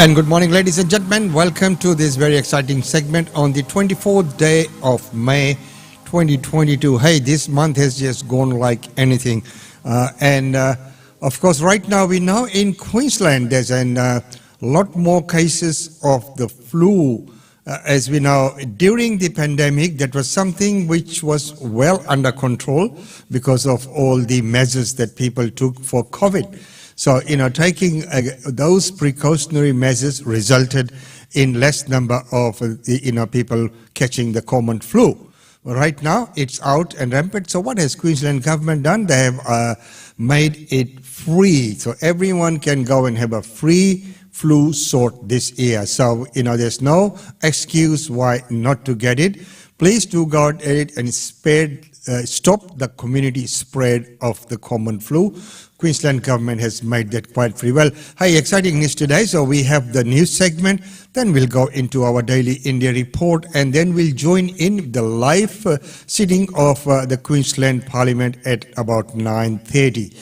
And good morning, ladies and gentlemen. Welcome to this very exciting segment on the 24th day of May 2022. Hey, this month has just gone like anything. Of course, right now we know in Queensland there's a lot more cases of the flu. As we know, during the pandemic, that was something which was well under control because of all the measures that people took for COVID. So, taking those precautionary measures resulted in less number of, people catching the common flu. Right now, it's out and rampant. So what has Queensland government done? They have made it free. So everyone can go and have a free flu shot this year. So, there's no excuse why not to get it. Please do go at it and stop the community spread of the common flu. Queensland government has made that quite free. Well, hey, exciting news today. So we have the news segment, then we'll go into our daily India report, and then we'll join in the live sitting of the Queensland Parliament at about 9:30.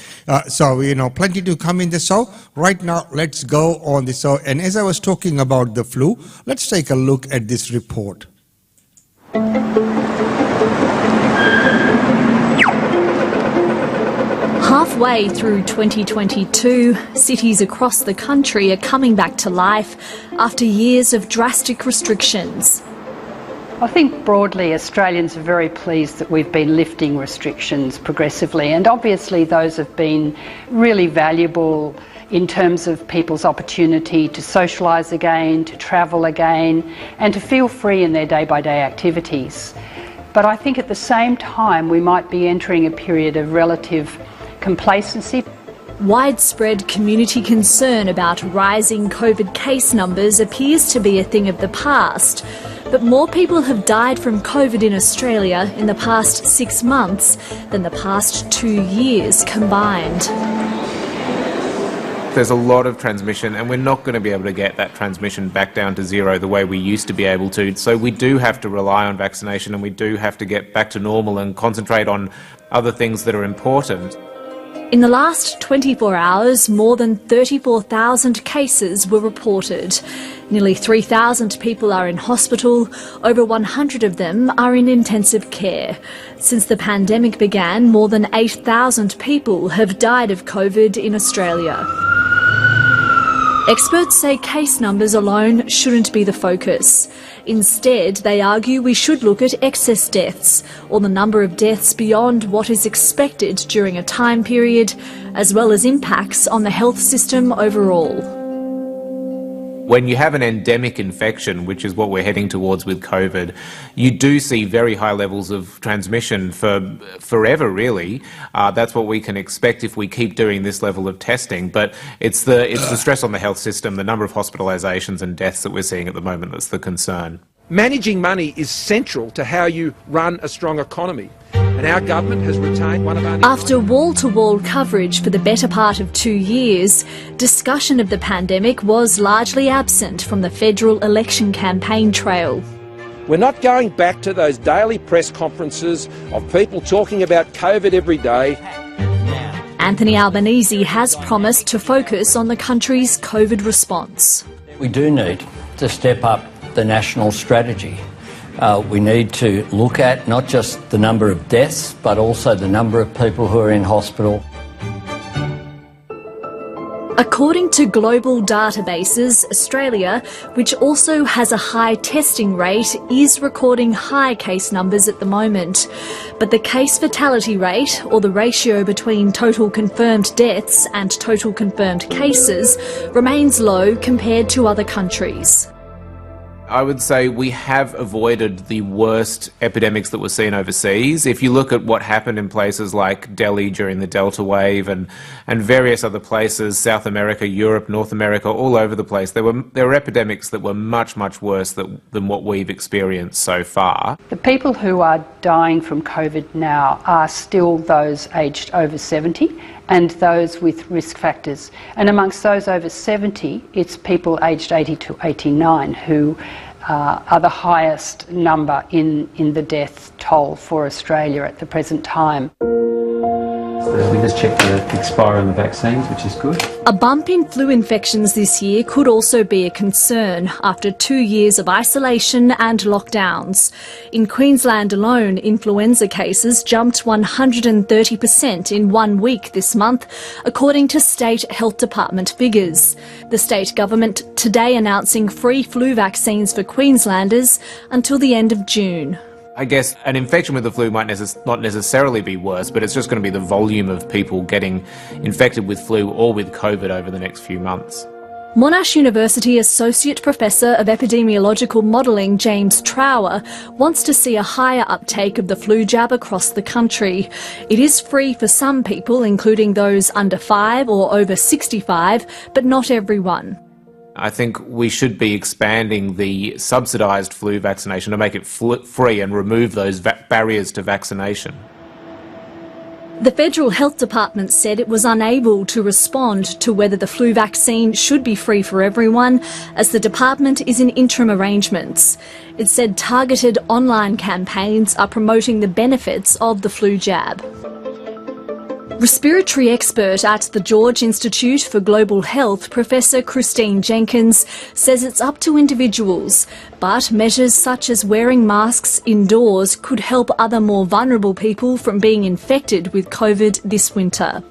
So, plenty to come in the show. Right now, let's go on the show. And as I was talking about the flu, let's take a look at this report. Halfway through 2022, cities across the country are coming back to life after years of drastic restrictions. I think broadly Australians are very pleased that we've been lifting restrictions progressively, and obviously those have been really valuable in terms of people's opportunity to socialise again, to travel again, and to feel free in their day-by-day activities. But I think at the same time we might be entering a period of relative complacency. Widespread community concern about rising COVID case numbers appears to be a thing of the past, but more people have died from COVID in Australia in the past 6 months than the past 2 years combined. There's a lot of transmission, and we're not going to be able to get that transmission back down to zero the way we used to be able to. So we do have to rely on vaccination, and we do have to get back to normal and concentrate on other things that are important. In the last 24 hours, more than 34,000 cases were reported. Nearly 3,000 people are in hospital, over 100 of them are in intensive care. Since the pandemic began, more than 8,000 people have died of COVID in Australia. Experts say case numbers alone shouldn't be the focus. Instead, they argue we should look at excess deaths, or the number of deaths beyond what is expected during a time period, as well as impacts on the health system overall. When you have an endemic infection, which is what we're heading towards with COVID, you do see very high levels of transmission for forever, really. That's what we can expect if we keep doing this level of testing. But it's the stress on the health system, the number of hospitalisations and deaths that we're seeing at the moment that's the concern. Managing money is central to how you run a strong economy. And our government has retained one of our... After wall-to-wall coverage for the better part of 2 years, discussion of the pandemic was largely absent from the federal election campaign trail. We're not going back to those daily press conferences of people talking about COVID every day. Anthony Albanese has promised to focus on the country's COVID response. We do need to step up the national strategy. We need to look at not just the number of deaths, but also the number of people who are in hospital. According to global databases, Australia, which also has a high testing rate, is recording high case numbers at the moment. But the case fatality rate, or the ratio between total confirmed deaths and total confirmed cases, remains low compared to other countries. I would say we have avoided the worst epidemics that were seen overseas. If you look at what happened in places like Delhi during the Delta wave and various other places, South America, Europe, North America, all over the place, there were epidemics that were much, much worse than what we've experienced so far. The people who are dying from COVID now are still those aged over 70 and those with risk factors. And amongst those over 70, it's people aged 80 to 89 who are the highest number in the death toll for Australia at the present time. We just checked the expiry on the vaccines, which is good. A bump in flu infections this year could also be a concern after 2 years of isolation and lockdowns. In Queensland alone, influenza cases jumped 130% in 1 week this month, according to State Health Department figures. The state government today announcing free flu vaccines for Queenslanders until the end of June. I guess an infection with the flu might not necessarily be worse, but it's just going to be the volume of people getting infected with flu or with COVID over the next few months. Monash University Associate Professor of Epidemiological Modelling James Trower wants to see a higher uptake of the flu jab across the country. It is free for some people, including those under 5 or over 65, but not everyone. I think we should be expanding the subsidised flu vaccination to make it free and remove those barriers to vaccination. The Federal Health Department said it was unable to respond to whether the flu vaccine should be free for everyone, as the department is in interim arrangements. It said targeted online campaigns are promoting the benefits of the flu jab. Respiratory expert at the George Institute for Global Health, Professor Christine Jenkins, says it's up to individuals, but measures such as wearing masks indoors could help other more vulnerable people from being infected with COVID this winter.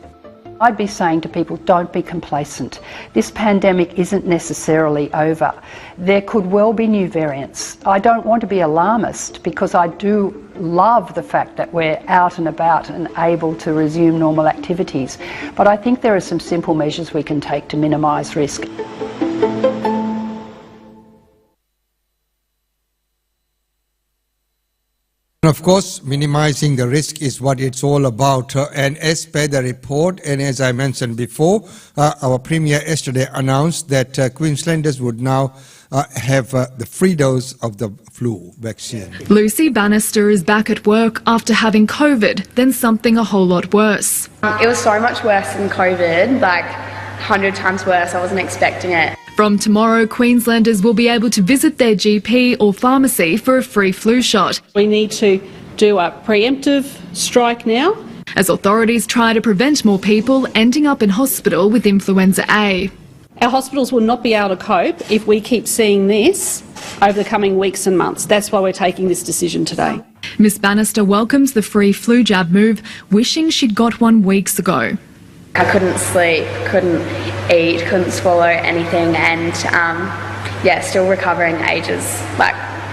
I'd be saying to people, don't be complacent. This pandemic isn't necessarily over. There could well be new variants. I don't want to be alarmist because I do love the fact that we're out and about and able to resume normal activities. But I think there are some simple measures we can take to minimise risk. Of course, minimising the risk is what it's all about. And as per the report, and as I mentioned before, our Premier yesterday announced that Queenslanders would now have the free dose of the flu vaccine. Lucy Bannister is back at work after having COVID, then something a whole lot worse. It was so much worse than COVID, like 100 times worse. I wasn't expecting it. From tomorrow, Queenslanders will be able to visit their GP or pharmacy for a free flu shot. We need to do a preemptive strike now, as authorities try to prevent more people ending up in hospital with influenza A. Our hospitals will not be able to cope if we keep seeing this over the coming weeks and months. That's why we're taking this decision today. Miss Bannister welcomes the free flu jab move, wishing she'd got one weeks ago. I couldn't sleep, couldn't eat, couldn't swallow anything, and still recovering ages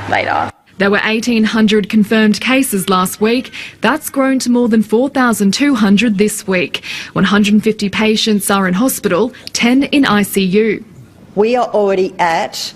later. There were 1,800 confirmed cases last week. That's grown to more than 4,200 this week. 150 patients are in hospital, 10 in ICU. We are already at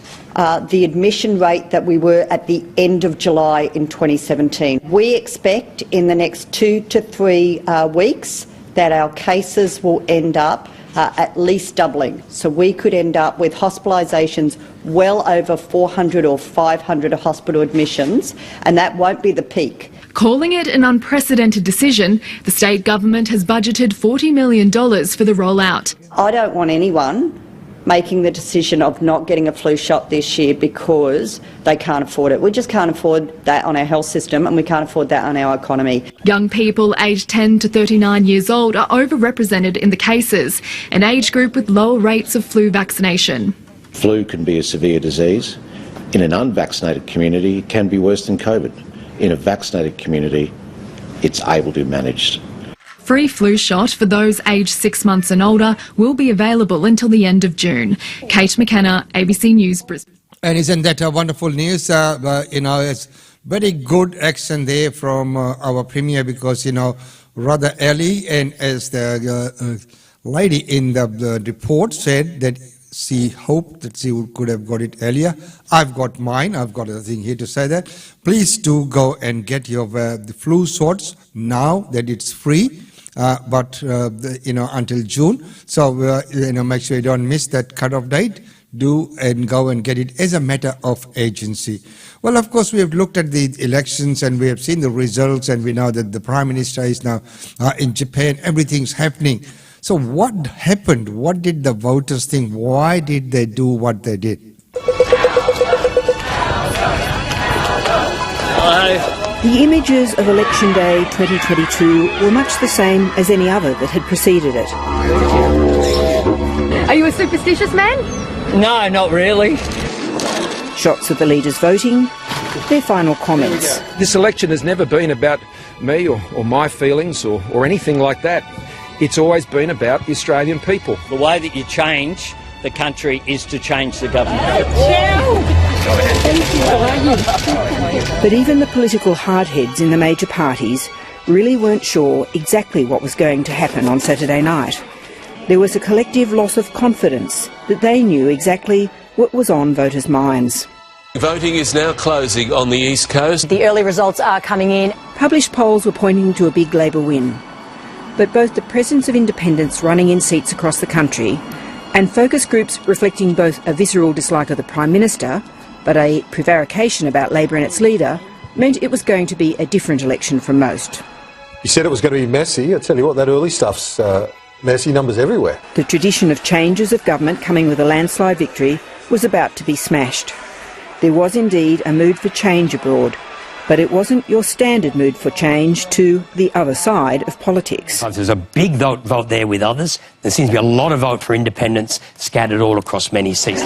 the admission rate that we were at the end of July in 2017. We expect in the next 2 to 3 weeks that our cases will end up at least doubling. So we could end up with hospitalisations well over 400 or 500 hospital admissions, and that won't be the peak. Calling it an unprecedented decision, the state government has budgeted $40 million for the rollout. I don't want anyone making the decision of not getting a flu shot this year because they can't afford it. We just can't afford that on our health system, and we can't afford that on our economy. Young people aged 10 to 39 years old are overrepresented in the cases, an age group with lower rates of flu vaccination. Flu can be a severe disease. In an unvaccinated community, it can be worse than COVID. In a vaccinated community, it's able to be managed. Free flu shot for those aged 6 months and older will be available until the end of June. Kate McKenna, ABC News, Brisbane. And isn't that a wonderful news? It's very good action there from our Premier because, rather early, and as the lady in the report said that she hoped that she could have got it earlier. I've got mine. I've got a thing here to say that. Please do go and get your the flu shots now that it's free. Until June. So, make sure you don't miss that cutoff date. Do and go and get it as a matter of agency. Well, of course, we have looked at the elections and we have seen the results, and we know that the Prime Minister is now in Japan. Everything's happening. So what happened? What did the voters think? Why did they do what they did? The images of Election Day 2022 were much the same as any other that had preceded it. Are you a superstitious man? No, not really. Shots of the leaders voting, their final comments. This election has never been about me or my feelings or anything like that. It's always been about the Australian people. The way that you change the country is to change the government. But even the political hardheads in the major parties really weren't sure exactly what was going to happen on Saturday night. There was a collective loss of confidence that they knew exactly what was on voters' minds. Voting is now closing on the East Coast. The early results are coming in. Published polls were pointing to a big Labor win. But both the presence of independents running in seats across the country and focus groups reflecting both a visceral dislike of the Prime Minister but a prevarication about Labor and its leader meant it was going to be a different election from most. You said it was going to be messy. I tell you what, that early stuff's messy, numbers everywhere. The tradition of changes of government coming with a landslide victory was about to be smashed. There was indeed a mood for change abroad, but it wasn't your standard mood for change to the other side of politics. There's a big vote there with others. There seems to be a lot of vote for independents scattered all across many seats.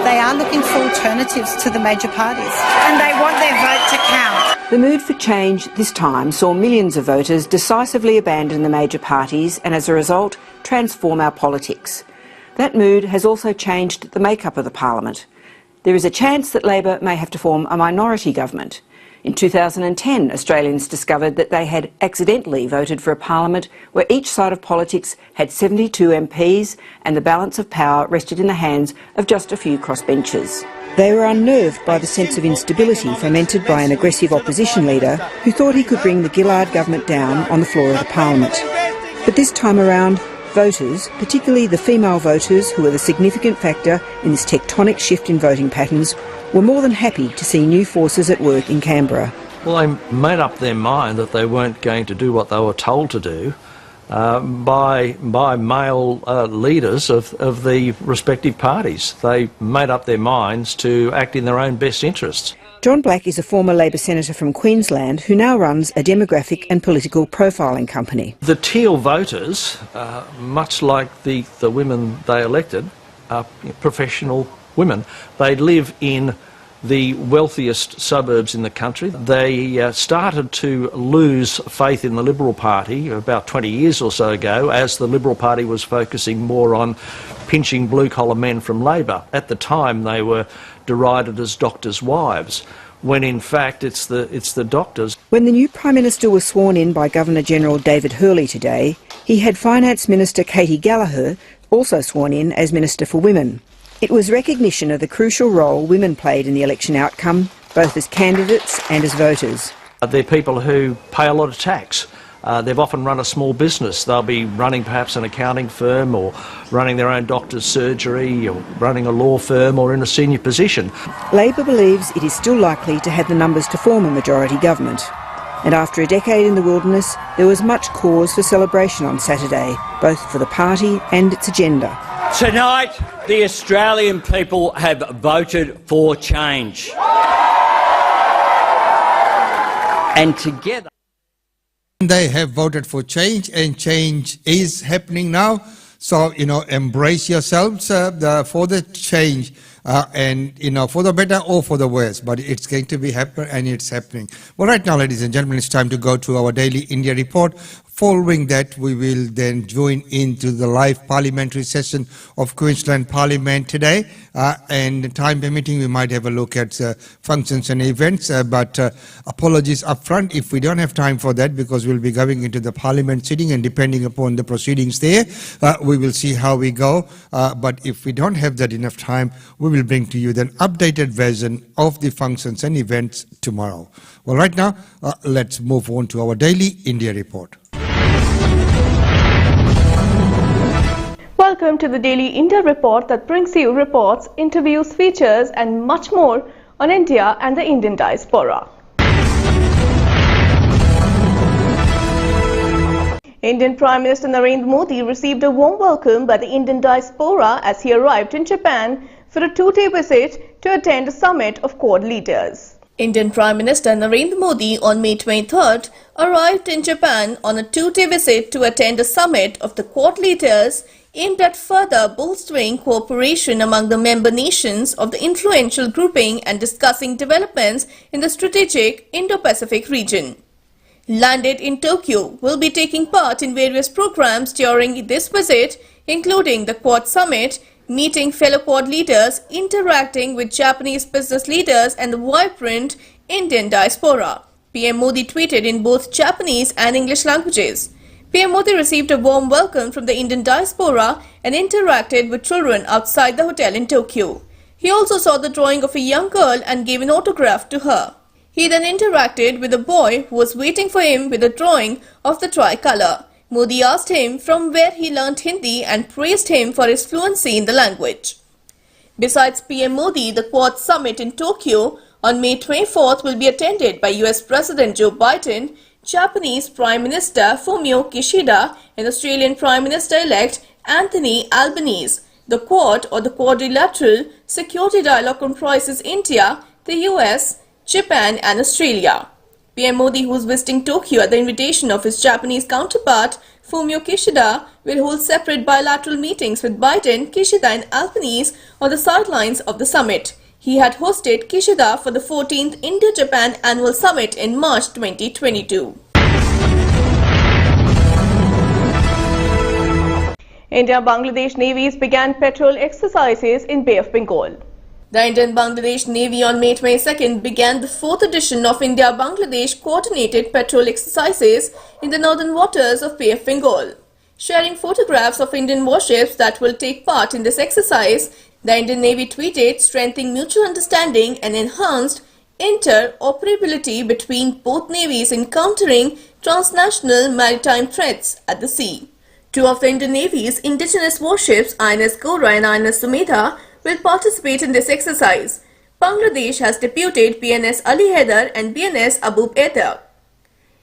They are looking for alternatives to the major parties and they want their vote to count. The mood for change this time saw millions of voters decisively abandon the major parties and as a result transform our politics. That mood has also changed the makeup of the parliament. There is a chance that Labor may have to form a minority government. In 2010, Australians discovered that they had accidentally voted for a parliament where each side of politics had 72 MPs and the balance of power rested in the hands of just a few crossbenchers. They were unnerved by the sense of instability fomented by an aggressive opposition leader who thought he could bring the Gillard government down on the floor of the parliament. But this time around, voters, particularly the female voters who were the significant factor in this tectonic shift in voting patterns, were more than happy to see new forces at work in Canberra. Well, they made up their mind that they weren't going to do what they were told to do by male leaders of the respective parties. They made up their minds to act in their own best interests. John Black is a former Labor senator from Queensland who now runs a demographic and political profiling company. The Teal voters, much like the women they elected, are professional women. They live in the wealthiest suburbs in the country. They started to lose faith in the Liberal Party about 20 years or so ago as the Liberal Party was focusing more on pinching blue-collar men from Labor. At the time they were derided as doctors' wives, when in fact it's the doctors. When the new Prime Minister was sworn in by Governor-General David Hurley today, he had Finance Minister Katy Gallagher also sworn in as Minister for Women. It was recognition of the crucial role women played in the election outcome, both as candidates and as voters. They're people who pay a lot of tax. They've often run a small business. They'll be running perhaps an accounting firm or running their own doctor's surgery or running a law firm or in a senior position. Labor believes it is still likely to have the numbers to form a majority government. And after a decade in the wilderness, there was much cause for celebration on Saturday, both for the party and its agenda. Tonight, the Australian people have voted for change. And together... They have voted for change, and change is happening now. So, embrace yourselves for the change, and, for the better or for the worse. But it's going to be happen, and it's happening. Well, right now, ladies and gentlemen, it's time to go to our daily India report. Following that, we will then join into the live parliamentary session of Queensland Parliament today. And time permitting, we might have a look at functions and events. But apologies up front if we don't have time for that, because we'll be going into the Parliament sitting, and depending upon the proceedings there, we will see how we go. But if we don't have that enough time, we will bring to you the updated version of the functions and events tomorrow. Well, right now, let's move on to our daily India report. Welcome to the Daily India Report that brings you reports, interviews, features and much more on India and the Indian diaspora. Indian Prime Minister Narendra Modi received a warm welcome by the Indian diaspora as he arrived in Japan for a two-day visit to attend a summit of Quad leaders. Indian Prime Minister Narendra Modi on May 23rd arrived in Japan on a two-day visit to attend a summit of the Quad leaders aimed at further bolstering cooperation among the member nations of the influential grouping and discussing developments in the strategic Indo-Pacific region. Landed in Tokyo, will be taking part in various programs during this visit, including the Quad Summit, meeting fellow Quad leaders, interacting with Japanese business leaders and the vibrant Indian diaspora. PM Modi tweeted in both Japanese and English languages. PM Modi received a warm welcome from the Indian diaspora and interacted with children outside the hotel in Tokyo. He also saw the drawing of a young girl and gave an autograph to her. He then interacted with a boy who was waiting for him with a drawing of the tricolour. Modi asked him from where he learnt Hindi and praised him for his fluency in the language. Besides PM Modi, the Quad Summit in Tokyo on May 24th will be attended by US President Joe Biden, Japanese Prime Minister Fumio Kishida and Australian Prime Minister-elect Anthony Albanese. The Quad or the Quadrilateral Security Dialogue comprises India, the US, Japan and Australia. PM Modi, who is visiting Tokyo at the invitation of his Japanese counterpart Fumio Kishida, will hold separate bilateral meetings with Biden, Kishida and Albanese on the sidelines of the summit. He had hosted Kishida for the 14th India-Japan Annual Summit in March 2022. India-Bangladesh navies began patrol exercises in Bay of Bengal. The Indian-Bangladesh Navy on May 22nd began the 4th edition of India-Bangladesh Coordinated Patrol Exercises in the northern waters of Bay of Bengal. Sharing photographs of Indian warships that will take part in this exercise, the Indian Navy tweeted strengthening mutual understanding and enhanced interoperability between both navies in countering transnational maritime threats at the sea. Two of the Indian Navy's indigenous warships, INS Gora and INS Sumedha, will participate in this exercise. Bangladesh has deputed PNS Ali Haider and BNS Abu Etta.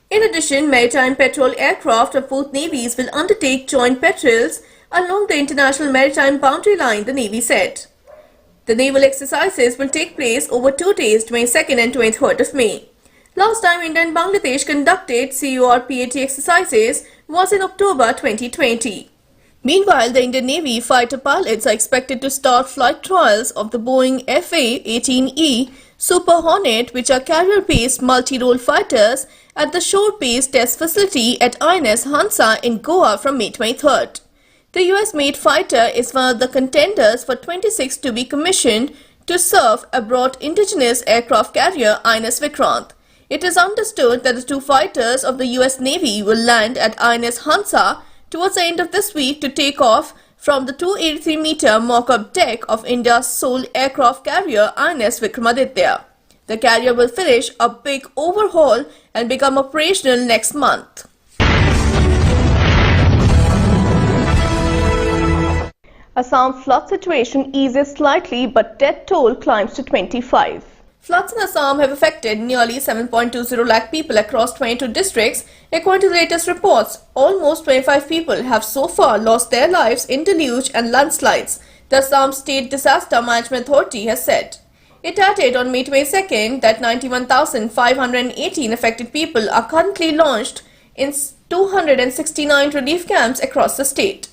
In addition, maritime patrol aircraft of both navies will undertake joint patrols along the international maritime boundary line, the Navy said. The naval exercises will take place over 2 days, 22nd and 23rd of May. Last time India and Bangladesh conducted CORPAT exercises was in October 2020. Meanwhile, the Indian Navy fighter pilots are expected to start flight trials of the Boeing FA-18E Super Hornet, which are carrier-based multi-role fighters, at the shore-based test facility at INS Hansa in Goa from May 23rd. The US-made fighter is one of the contenders for 26 to be commissioned to serve aboard indigenous aircraft carrier INS Vikrant. It is understood that the two fighters of the US Navy will land at INS Hansa towards the end of this week to take off from the 283-meter mock-up deck of India's sole aircraft carrier INS Vikramaditya. The carrier will finish a big overhaul and become operational next month. Assam flood situation eases slightly, but death toll climbs to 25. Floods in Assam have affected nearly 7.20 lakh people across 22 districts. According to the latest reports, almost 25 people have so far lost their lives in deluge and landslides, the Assam State Disaster Management Authority has said. It added on May 22nd that 91,518 affected people are currently launched in 269 relief camps across the state.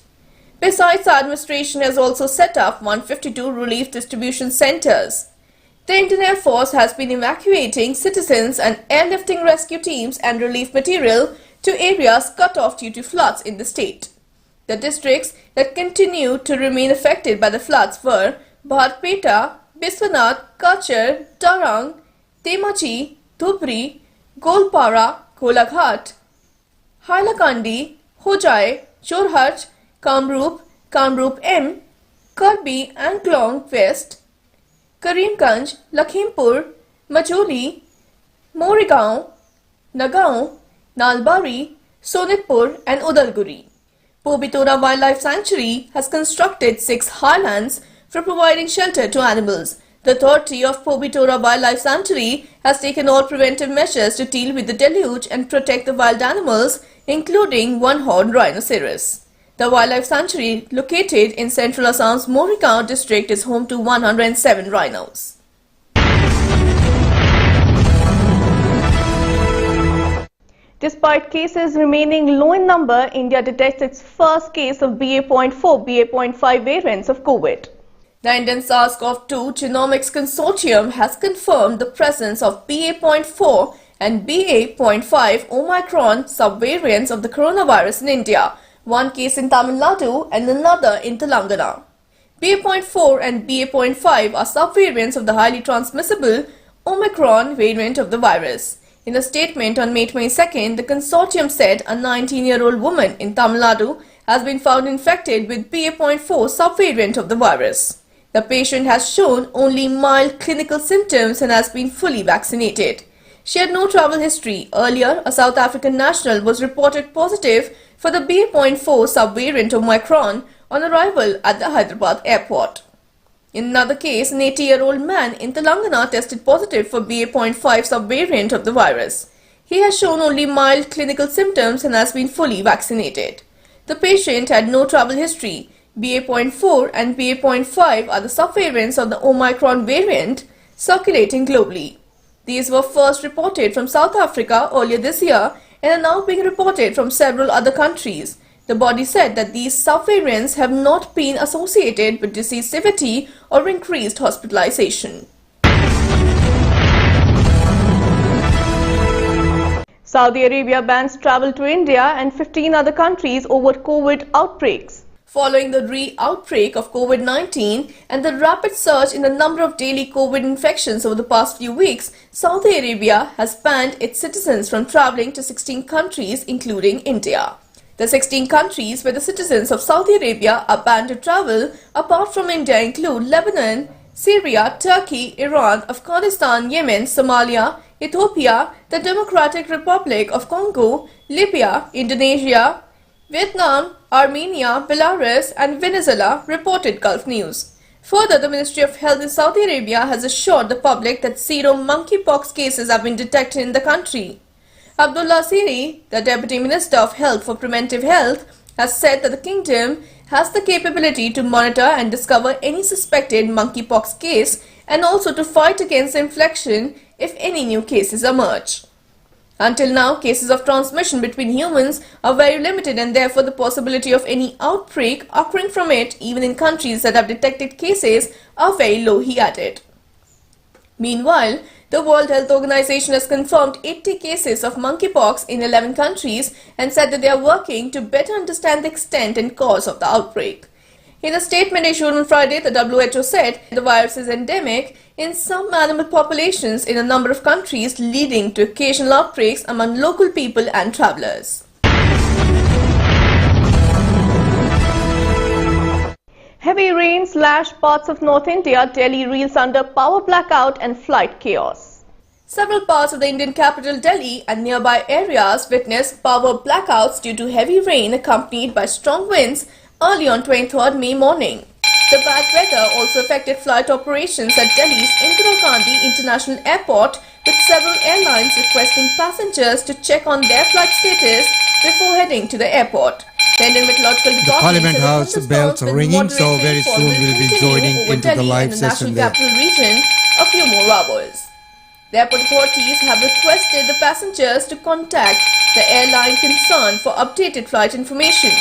Besides, the administration has also set up 152 relief distribution centers. The Indian Air Force has been evacuating citizens and airlifting rescue teams and relief material to areas cut off due to floods in the state. The districts that continue to remain affected by the floods were Bharpeta, Biswanath, Kachar, Tarang, Dhemaji, Dhubri, Golpara, Golaghat, Hailakandi, Hojai, Jorhat, Kamrup, Kamrup M, Karbi, Anklong West, Karimganj, Lakhimpur, Majuli, Morigaon, Nagaon, Nalbari, Sonitpur and Udalguri. Pobitora Wildlife Sanctuary has constructed 6 highlands for providing shelter to animals. The authority of Pobitora Wildlife Sanctuary has taken all preventive measures to deal with the deluge and protect the wild animals, including one-horned rhinoceros. The wildlife sanctuary, located in central Assam's Morigaon district, is home to 107 rhinos. Despite cases remaining low in number, India detects its first case of BA.4, BA.5 variants of COVID. The Indian SARS-CoV-2 Genomics Consortium has confirmed the presence of BA.4 and BA.5 Omicron subvariants of the coronavirus in India, one case in Tamil Nadu and another in Telangana. BA.4 and BA.5 are subvariants of the highly transmissible Omicron variant of the virus. In a statement on May 22nd, the consortium said a 19-year-old woman in Tamil Nadu has been found infected with BA.4 subvariant of the virus. The patient has shown only mild clinical symptoms and has been fully vaccinated. She had no travel history. Earlier, a South African national was reported positive for the BA.4 subvariant of Omicron on arrival at the Hyderabad airport. In another case, an 80-year-old man in Telangana tested positive for BA.5 subvariant of the virus. He has shown only mild clinical symptoms and has been fully vaccinated. The patient had no travel history. BA.4 and BA.5 are the subvariants of the Omicron variant circulating globally. These were first reported from South Africa earlier this year and are now being reported from several other countries. The body said that these subvariants have not been associated with disease severity or increased hospitalization. Saudi Arabia bans travel to India and 15 other countries over COVID outbreaks. Following the re-outbreak of COVID-19 and the rapid surge in the number of daily COVID infections over the past few weeks, Saudi Arabia has banned its citizens from traveling to 16 countries, including India. The 16 countries where the citizens of Saudi Arabia are banned to travel, apart from India, include Lebanon, Syria, Turkey, Iran, Afghanistan, Yemen, Somalia, Ethiopia, the Democratic Republic of Congo, Libya, Indonesia, Vietnam, Armenia, Belarus and Venezuela, reported Gulf News. Further, the Ministry of Health in Saudi Arabia has assured the public that 0 monkeypox cases have been detected in the country. Abdullah Siri, the Deputy Minister of Health for Preventive Health, has said that the kingdom has the capability to monitor and discover any suspected monkeypox case and also to fight against infection if any new cases emerge. Until now, cases of transmission between humans are very limited and therefore the possibility of any outbreak occurring from it, even in countries that have detected cases, are very low, he added. Meanwhile, the World Health Organization has confirmed 80 cases of monkeypox in 11 countries and said that they are working to better understand the extent and cause of the outbreak. In a statement issued on Friday, the WHO said the virus is endemic in some animal populations in a number of countries, leading to occasional outbreaks among local people and travelers. Heavy rain slashed parts of North India. Delhi reels under power blackout and flight chaos. Several parts of the Indian capital Delhi and nearby areas witnessed power blackouts due to heavy rain accompanied by strong winds early on 23rd May morning. The bad weather also affected flight operations at Delhi's Indira Gandhi International Airport, with several airlines requesting passengers to check on their flight status before heading to the airport. The Indian Meteorological Department Parliament House bells are ringing, so very soon we'll be joining into the live session there. Capital region a few more hours. The airport authorities have requested the passengers to contact the airline concerned for updated flight information.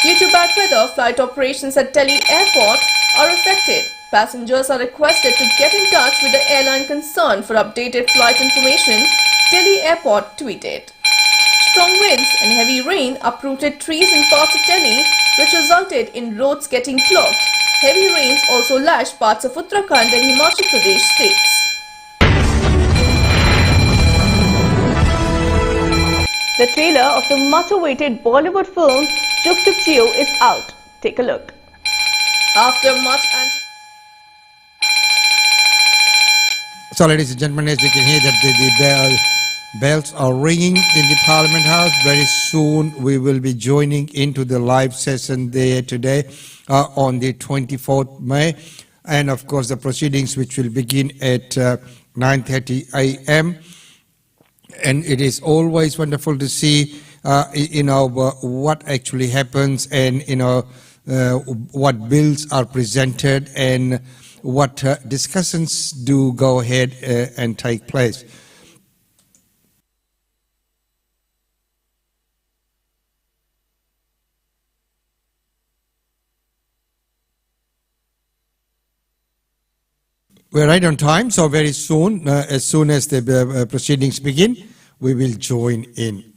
Due to bad weather, flight operations at Delhi Airport are affected. Passengers are requested to get in touch with the airline concerned for updated flight information, Delhi Airport tweeted. Strong winds and heavy rain uprooted trees in parts of Delhi, which resulted in roads getting clogged. Heavy rains also lashed parts of Uttarakhand and Himachal Pradesh states. The trailer of the much-awaited Bollywood film Chuk Chuk Chio is out. Take a look. After much So, ladies and gentlemen, as you can hear that the bells are ringing in the Parliament House. Very soon we will be joining into the live session there today on the 24th May. And of course the proceedings which will begin at 9:30 a.m. And it is always wonderful to see what actually happens and what bills are presented and what discussions do go ahead and take place. We're right on time, so very soon, as soon as the proceedings begin, we will join in.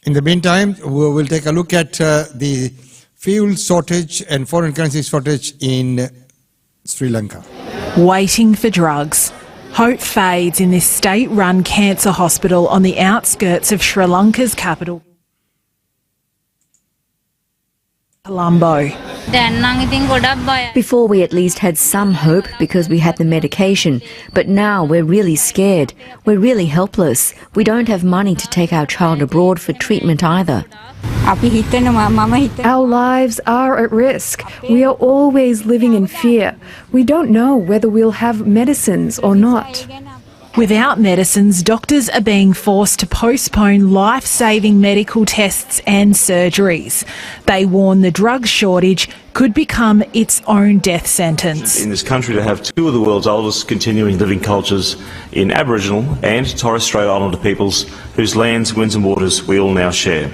In the meantime, we will take a look at the fuel shortage and foreign currency shortage in Sri Lanka. Waiting for drugs. Hope fades in this state-run cancer hospital on the outskirts of Sri Lanka's capital, Colombo. Before we at least had some hope because we had the medication, but now we're really scared. We're really helpless. We don't have money to take our child abroad for treatment either. Our lives are at risk. We are always living in fear. We don't know whether we'll have medicines or not. Without medicines, doctors are being forced to postpone life-saving medical tests and surgeries. They warn the drug shortage could become its own death sentence. In this country to have two of the world's oldest continuing living cultures in Aboriginal and Torres Strait Islander peoples whose lands, winds and waters we all now share.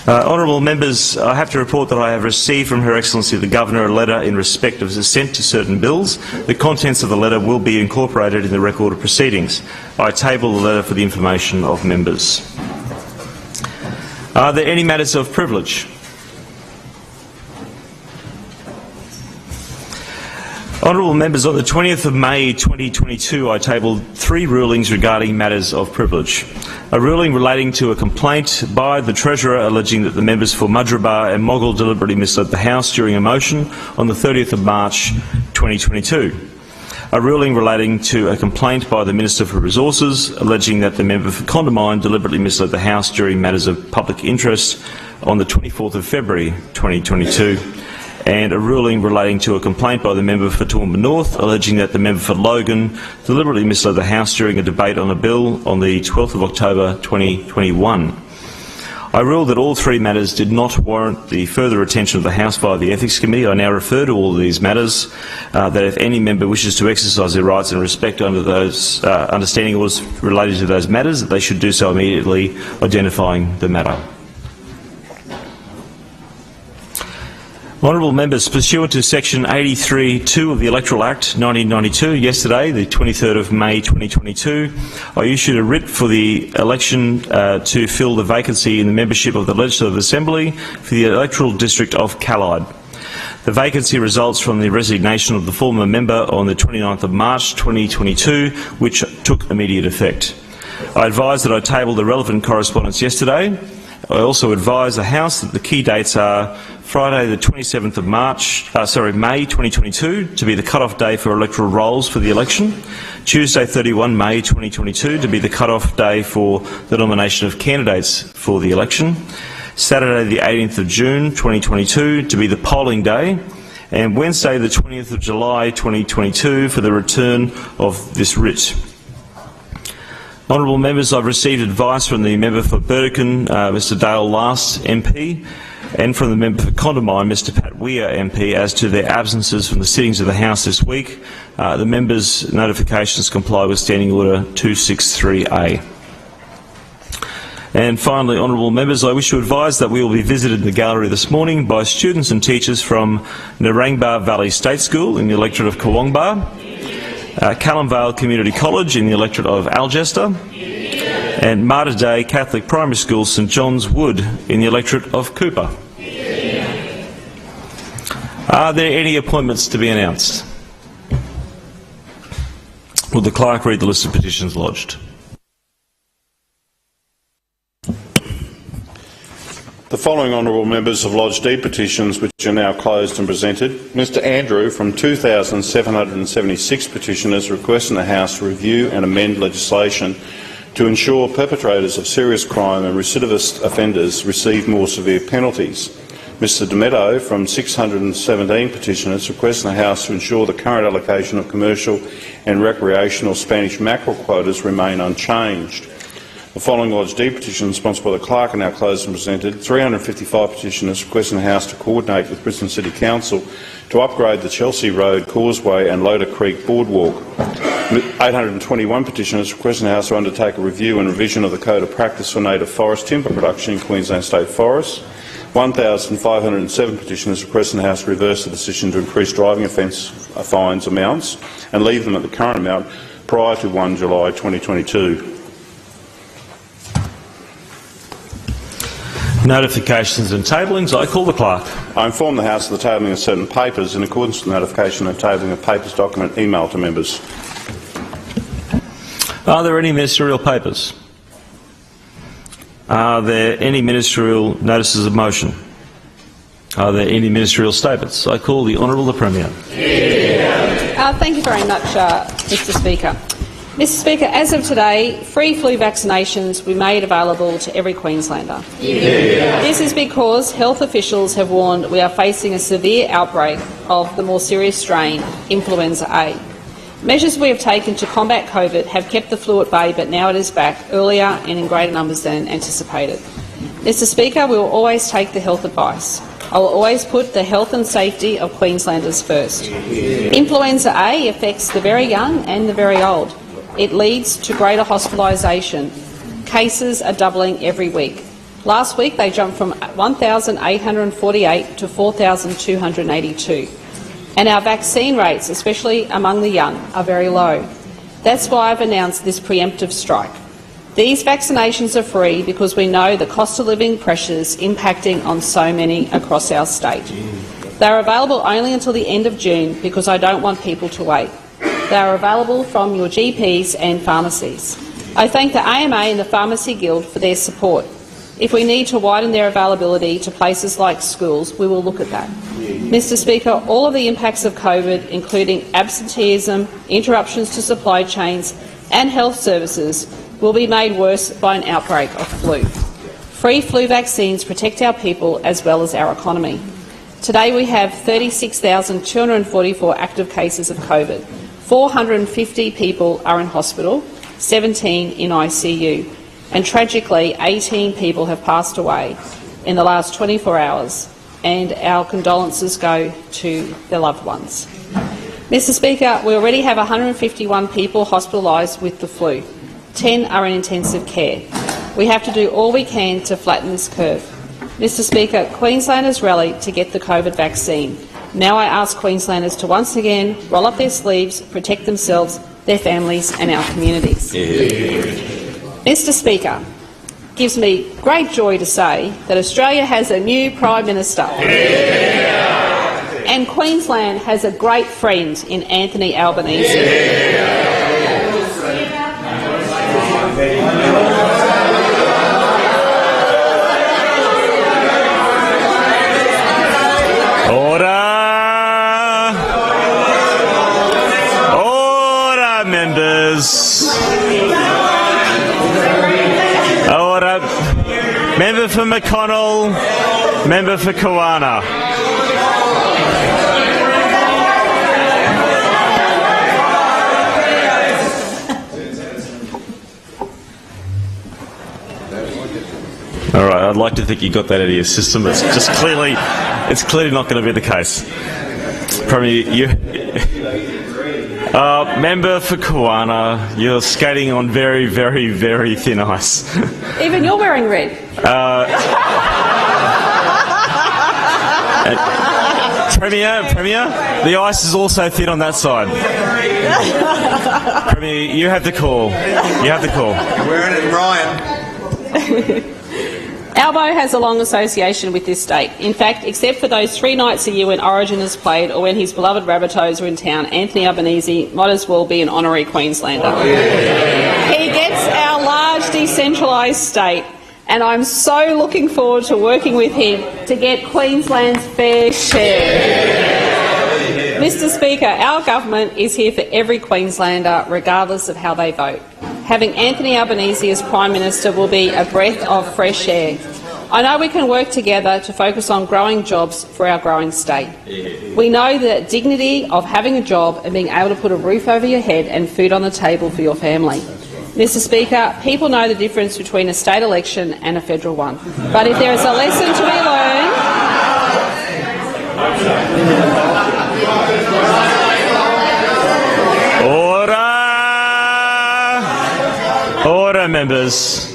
Honourable members, I have to report that I have received from Her Excellency the Governor a letter in respect of assent to certain bills. The contents of the letter will be incorporated in the record of proceedings. I table the letter for the information of members. Are there any matters of privilege? Honourable members, on the 20th of May 2022 I tabled 3 rulings regarding matters of privilege. A ruling relating to a complaint by the Treasurer alleging that the members for Madrabar and Mogul deliberately misled the House during a motion on the 30th of March 2022. A ruling relating to a complaint by the Minister for Resources alleging that the member for Condamine deliberately misled the House during matters of public interest on the 24th of February 2022. And a ruling relating to a complaint by the member for Toowoomba North alleging that the member for Logan deliberately misled the House during a debate on a bill on the 12th of October 2021. I ruled that all 3 matters did not warrant the further attention of the House via the Ethics Committee. I now refer to all of these matters, that if any member wishes to exercise their rights and respect under those understanding orders related to those matters, that they should do so immediately, identifying the matter. Honourable members, pursuant to section 83(2) of the Electoral Act 1992, yesterday, the 23rd of May 2022, I issued a writ for the election to fill the vacancy in the membership of the Legislative Assembly for the electoral district of Callide. The vacancy results from the resignation of the former member on the 29th of March 2022, which took immediate effect. I advised that I tabled the relevant correspondence yesterday. I also advised the House that the key dates are Friday the 27th of May 2022 to be the cut-off day for electoral rolls for the election, Tuesday 31 May 2022 to be the cut-off day for the nomination of candidates for the election, Saturday the 18th of June 2022 to be the polling day, and Wednesday the 20th of July 2022 for the return of this writ. Honourable members, I've received advice from the member for Burdekin, Mr Dale Last MP, and from the member for Condamine, Mr Pat Weir MP, as to their absences from the sittings of the House this week. The members' notifications comply with Standing Order 263A. And finally, honourable members, I wish to advise that we will be visited in the gallery this morning by students and teachers from Narangba Valley State School in the electorate of Kawangbar, Callum Vale Community College in the electorate of Algester, and Mater Dei Catholic Primary School St John's Wood in the electorate of Cooper. Are there any appointments to be announced? Will the clerk read the list of petitions lodged? The following honourable members have lodged e-petitions which are now closed and presented. Mr Andrew from 2,776 petitioners requesting the House to review and amend legislation to ensure perpetrators of serious crime and recidivist offenders receive more severe penalties. Mr Demetto from 617 petitioners requesting the House to ensure the current allocation of commercial and recreational Spanish mackerel quotas remain unchanged. The following Lodge D petitions sponsored by the Clerk are now closed and presented. 355 petitioners requesting the House to coordinate with Brisbane City Council to upgrade the Chelsea Road, Causeway and Loder Creek Boardwalk. 821 petitioners requesting the House to undertake a review and revision of the Code of Practice for native forest timber production in Queensland State Forests. 1,507 petitioners requesting the House to reverse the decision to increase driving offence fines amounts and leave them at the current amount prior to 1 July 2022. Notifications and tablings. I call the Clerk. I inform the House of the tabling of certain papers in accordance with the notification and tabling of papers document emailed to members. Are there any ministerial papers? Are there any ministerial notices of motion? Are there any ministerial statements? I call the Honourable the Premier. Thank you very much, Mr Speaker. Mr Speaker, as of today, free flu vaccinations will be made available to every Queenslander. This is because health officials have warned we are facing a severe outbreak of the more serious strain, influenza A. Measures we have taken to combat COVID have kept the flu at bay, but now it is back earlier and in greater numbers than anticipated. Mr Speaker, we will always take the health advice. I will always put the health and safety of Queenslanders first. Influenza A affects the very young and the very old. It leads to greater hospitalisation. Cases are doubling every week. Last week they jumped from 1,848 to 4,282. And our vaccine rates, especially among the young, are very low. That's why I've announced this preemptive strike. These vaccinations are free because we know the cost of living pressures impacting on so many across our state. They are available only until the end of June because I don't want people to wait. They are available from your GPs and pharmacies. I thank the AMA and the Pharmacy Guild for their support. If we need to widen their availability to places like schools, we will look at that. Mr Speaker, all of the impacts of COVID, including absenteeism, interruptions to supply chains and health services, will be made worse by an outbreak of flu. Free flu vaccines protect our people as well as our economy. Today we have 36,244 active cases of COVID. 450 people are in hospital, 17 in ICU, and tragically 18 people have passed away in the last 24 hours, and our condolences go to their loved ones. Mr Speaker, we already have 151 people hospitalised with the flu. 10 are in intensive care. We have to do all we can to flatten this curve. Mr Speaker, Queenslanders rallied to get the COVID vaccine. Now I ask Queenslanders to once again roll up their sleeves, protect themselves, their families and our communities. Mr Speaker, it gives me great joy to say that Australia has a new Prime Minister. And Queensland has a great friend in Anthony Albanese. Member for McConnell, member for Kawana. All right, I'd like to think you got that out of your system. It's just clearly not going to be the case. Premier, member for Kawana, you're skating on very, very, very thin ice. Even you're wearing red. Premier, the ice is also thin on that side. Premier, you have the call. You have the call. You're wearing it, Ryan. Albo has a long association with this state. In fact, except for those 3 nights a year when Origin is played or when his beloved Rabbitohs are in town, Anthony Albanese might as well be an honorary Queenslander. He gets our large decentralised state, and I'm so looking forward to working with him to get Queensland's fair share. Mr Speaker, our government is here for every Queenslander, regardless of how they vote. Having Anthony Albanese as Prime Minister will be a breath of fresh air. I know we can work together to focus on growing jobs for our growing state. We know the dignity of having a job and being able to put a roof over your head and food on the table for your family. Mr Speaker, people know the difference between a state election and a federal one. But if there is a lesson to be learned... Order, members.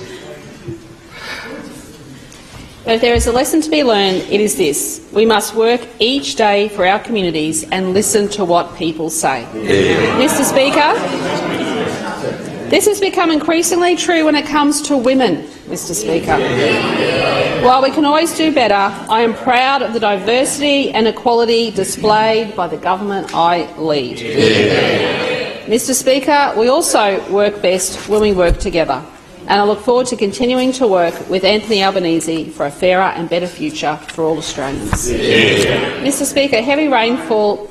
But if there is a lesson to be learned, it is this. We must work each day for our communities and listen to what people say. Mr Speaker, this has become increasingly true when it comes to women, Mr Speaker. While we can always do better, I am proud of the diversity and equality displayed by the government I lead. Mr Speaker, we also work best when we work together, and I look forward to continuing to work with Anthony Albanese for a fairer and better future for all Australians. Mr Speaker, heavy rainfall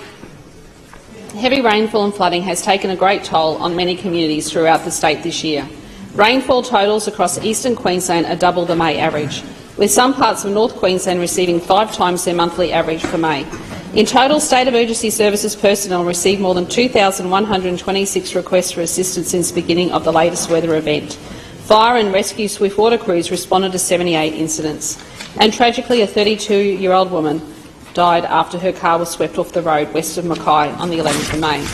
and flooding has taken a great toll on many communities throughout the state this year. Rainfall totals across eastern Queensland are double the May average, with some parts of North Queensland receiving 5 times their monthly average for May. In total, State Emergency Services personnel received more than 2,126 requests for assistance since the beginning of the latest weather event. Fire and rescue swift water crews responded to 78 incidents. And tragically, a 32-year-old woman died after her car was swept off the road west of Mackay on the 11th of May.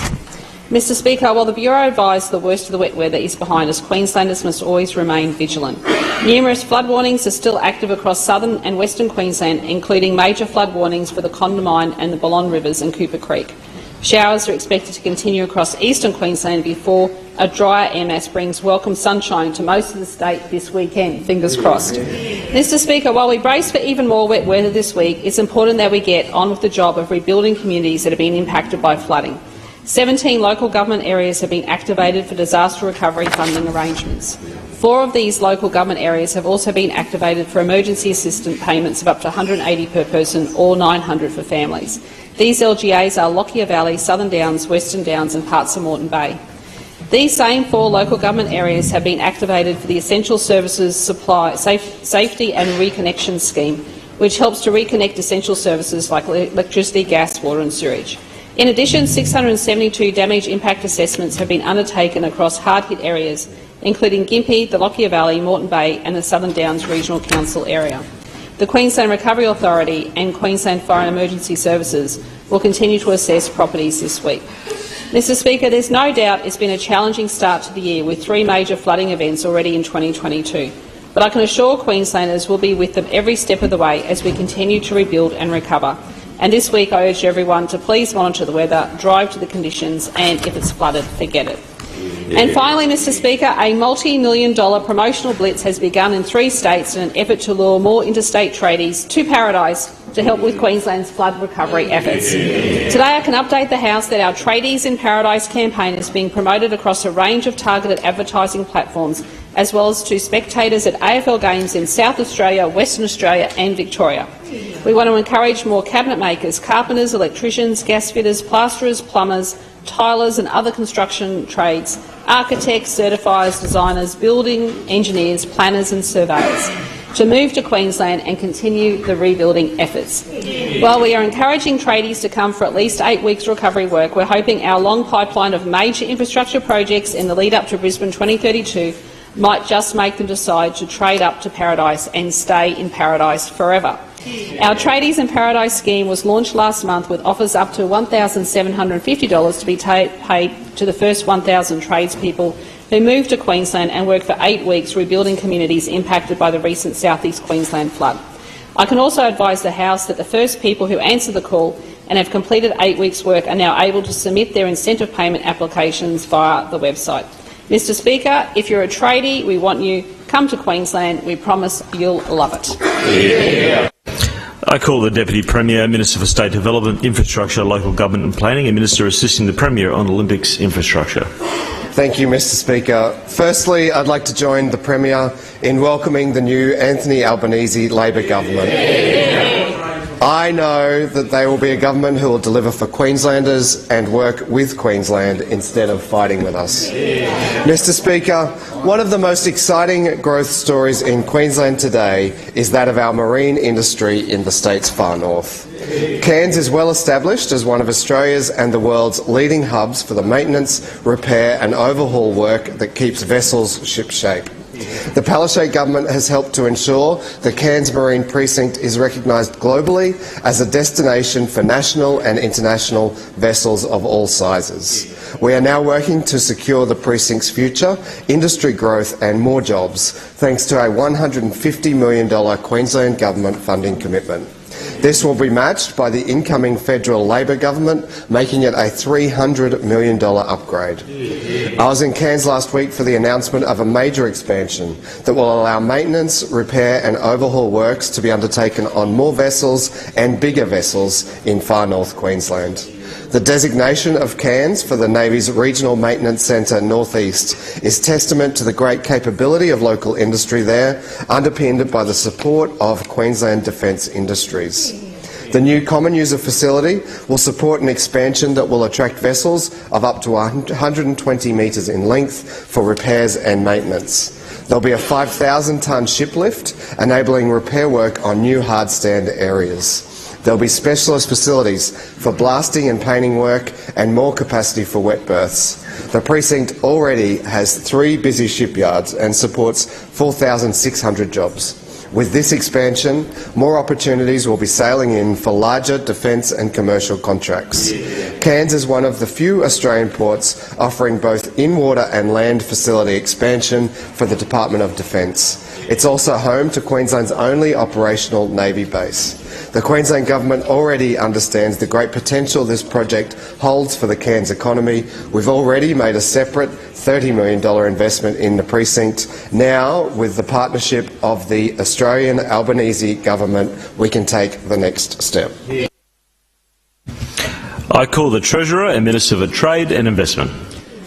Mr Speaker, while the Bureau advised the worst of the wet weather is behind us, Queenslanders must always remain vigilant. Numerous flood warnings are still active across southern and western Queensland, including major flood warnings for the Condamine and the Ballon Rivers and Cooper Creek. Showers are expected to continue across eastern Queensland before a drier air mass brings welcome sunshine to most of the state this weekend. Fingers crossed. Mr Speaker, while we brace for even more wet weather this week, it's important that we get on with the job of rebuilding communities that have been impacted by flooding. 17 local government areas have been activated for disaster recovery funding arrangements. 4 of these local government areas have also been activated for emergency assistance payments of up to $180 per person or $900 for families. These LGAs are Lockyer Valley, Southern Downs, Western Downs and parts of Moreton Bay. These same 4 local government areas have been activated for the Essential Services Supply Safety and Reconnection Scheme, which helps to reconnect essential services like electricity, gas, water and sewage. In addition, 672 damage impact assessments have been undertaken across hard-hit areas, including Gympie, the Lockyer Valley, Moreton Bay and the Southern Downs Regional Council area. The Queensland Recovery Authority and Queensland Fire and Emergency Services will continue to assess properties this week. Mr Speaker, there's no doubt it's been a challenging start to the year with 3 major flooding events already in 2022. But I can assure Queenslanders we'll be with them every step of the way as we continue to rebuild and recover. And this week I urge everyone to please monitor the weather, drive to the conditions and, if it's flooded, forget it. And finally, Mr Speaker, a multi-million-dollar promotional blitz has begun in 3 states in an effort to lure more interstate tradies to Paradise to help with Queensland's flood recovery efforts. Today I can update the House that our Tradies in Paradise campaign is being promoted across a range of targeted advertising platforms, as well as to spectators at AFL games in South Australia, Western Australia and Victoria. We want to encourage more cabinet makers, carpenters, electricians, gas fitters, plasterers, plumbers, tilers and other construction trades, architects, certifiers, designers, building engineers, planners and surveyors to move to Queensland and continue the rebuilding efforts. While we are encouraging tradies to come for at least 8 weeks recovery work, we're hoping our long pipeline of major infrastructure projects in the lead-up to Brisbane 2032 might just make them decide to trade up to Paradise and stay in Paradise forever. Our Tradies in Paradise scheme was launched last month with offers up to $1,750 to be paid to the first 1,000 tradespeople who move to Queensland and work for 8 weeks rebuilding communities impacted by the recent South East Queensland flood. I can also advise the House that the first people who answer the call and have completed 8 weeks' work are now able to submit their incentive payment applications via the website. Mr Speaker, if you're a tradie, we want you. Come to Queensland. We promise you'll love it. Yeah. I call the Deputy Premier, Minister for State Development, Infrastructure, Local Government and Planning, and Minister assisting the Premier on Olympics infrastructure. Thank you, Mr Speaker. Firstly, I'd like to join the Premier in welcoming the new Anthony Albanese Labor government. I know that they will be a government who will deliver for Queenslanders and work with Queensland instead of fighting with us. Mr. Speaker, one of the most exciting growth stories in Queensland today is that of our marine industry in the state's far north. Cairns is well established as one of Australia's and the world's leading hubs for the maintenance, repair and overhaul work that keeps vessels shipshape. The Palaszczuk government has helped to ensure the Cairns Marine Precinct is recognised globally as a destination for national and international vessels of all sizes. We are now working to secure the precinct's future, industry growth and more jobs, thanks to a $150 million Queensland Government funding commitment. This will be matched by the incoming federal Labor government, making it a $300 million upgrade. I was in Cairns last week for the announcement of a major expansion that will allow maintenance, repair and overhaul works to be undertaken on more vessels and bigger vessels in far north Queensland. The designation of Cairns for the Navy's Regional Maintenance Centre North East is testament to the great capability of local industry there, underpinned by the support of Queensland Defence Industries. The new common user facility will support an expansion that will attract vessels of up to 120 metres in length for repairs and maintenance. There will be a 5,000-tonne ship lift, enabling repair work on new hardstand areas. There will be specialist facilities for blasting and painting work and more capacity for wet berths. The precinct already has 3 busy shipyards and supports 4,600 jobs. With this expansion, more opportunities will be sailing in for larger defence and commercial contracts. Cairns is one of the few Australian ports offering both in-water and land facility expansion for the Department of Defence. It's also home to Queensland's only operational Navy base. The Queensland Government already understands the great potential this project holds for the Cairns economy. We've already made a separate $30 million investment in the precinct. Now, with the partnership of the Australian Albanese Government, we can take the next step. I call the Treasurer and Minister for Trade and Investment.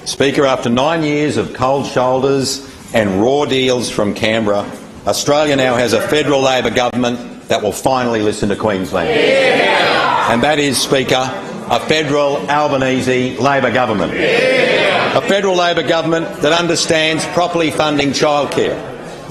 Speaker, after 9 years of cold shoulders and raw deals from Canberra, Australia now has a federal Labor government that will finally listen to Queensland. And that is, Speaker, a federal Albanese Labor government. A federal Labor government that understands properly funding childcare.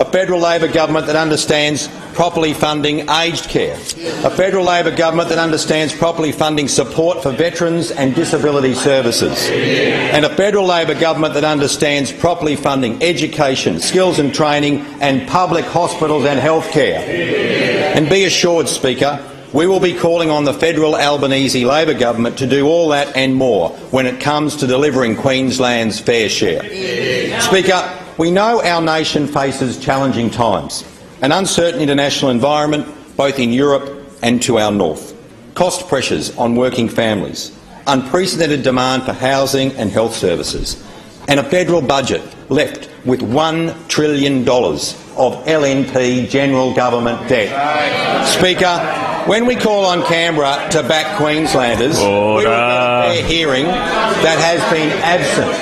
A federal Labor government that understands properly funding aged care. A federal Labor government that understands properly funding support for veterans and disability services. And a federal Labor government that understands properly funding education, skills and training and public hospitals and health care. And be assured, Speaker, we will be calling on the federal Albanese Labor government to do all that and more when it comes to delivering Queensland's fair share. Speaker, we know our nation faces challenging times, an uncertain international environment both in Europe and to our north, cost pressures on working families, unprecedented demand for housing and health services, and a federal budget left with $1 trillion of LNP general government debt. Speaker, when we call on Canberra to back Queenslanders, we will get a fair hearing that has been absent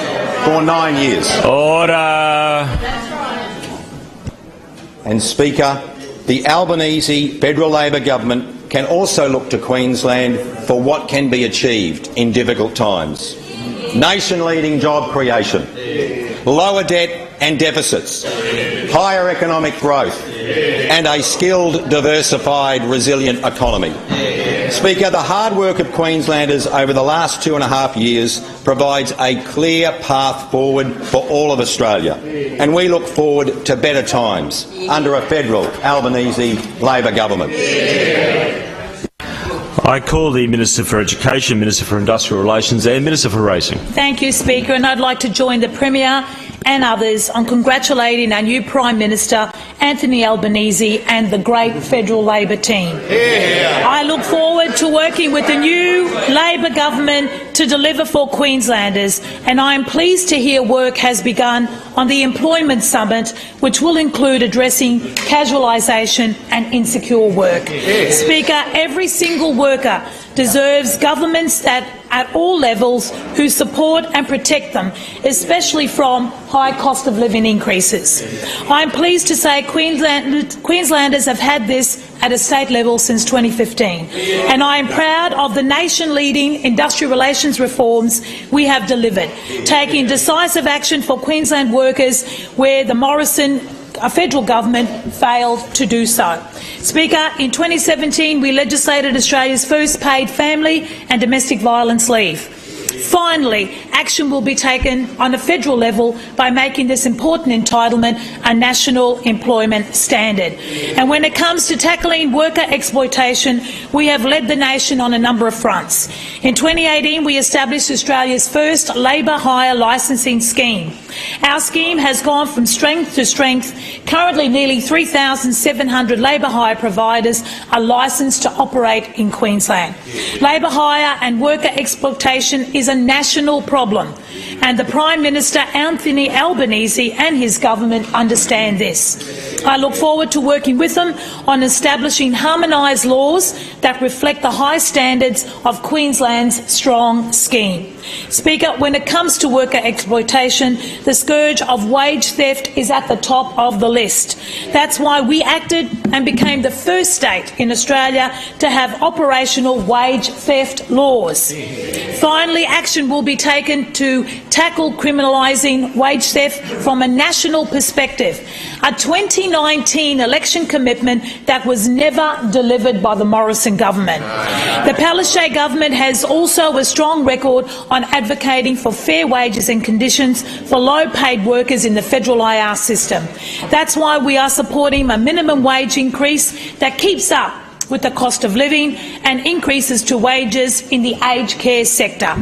for 9 years. And Speaker, the Albanese federal Labor government can also look to Queensland for what can be achieved in difficult times. Nation-leading job creation, lower debt and deficits, higher economic growth and a skilled, diversified, resilient economy. Speaker, the hard work of Queenslanders over the last 2.5 years provides a clear path forward for all of Australia, and we look forward to better times under a federal Albanese Labor government. I call the Minister for Education, Minister for Industrial Relations and Minister for Racing. Thank you, Speaker, and I'd like to join the Premier and others on congratulating our new Prime Minister, Anthony Albanese, and the great federal Labor team. I look forward to working with the new Labor government to deliver for Queenslanders, and I am pleased to hear work has begun on the Employment Summit, which will include addressing casualisation and insecure work. Speaker, every single worker deserves governments that at all levels who support and protect them, especially from high cost of living increases. I am pleased to say Queenslanders have had this at a state level since 2015, and I am proud of the nation-leading industrial relations reforms we have delivered, taking decisive action for Queensland workers where the Morrison federal government failed to do so. Speaker, in 2017 we legislated Australia's first paid family and domestic violence leave. Finally, action will be taken on a federal level by making this important entitlement a national employment standard. And when it comes to tackling worker exploitation, we have led the nation on a number of fronts. In 2018, we established Australia's first labour hire licensing scheme. Our scheme has gone from strength to strength. Currently, nearly 3,700 labour hire providers are licensed to operate in Queensland. Labour hire and worker exploitation is a national problem, and the Prime Minister Anthony Albanese and his government understand this. I look forward to working with them on establishing harmonised laws that reflect the high standards of Queensland's strong scheme. Speaker, when it comes to worker exploitation, the scourge of wage theft is at the top of the list. That's why we acted and became the first state in Australia to have operational wage theft laws. Finally, action will be taken to tackle criminalising wage theft from a national perspective, a 2019 election commitment that was never delivered by the Morrison government. The Palaszczuk government has also a strong record on advocating for fair wages and conditions for low-paid workers in the federal IR system. That's why we are supporting a minimum wage increase that keeps up with the cost of living and increases to wages in the aged care sector.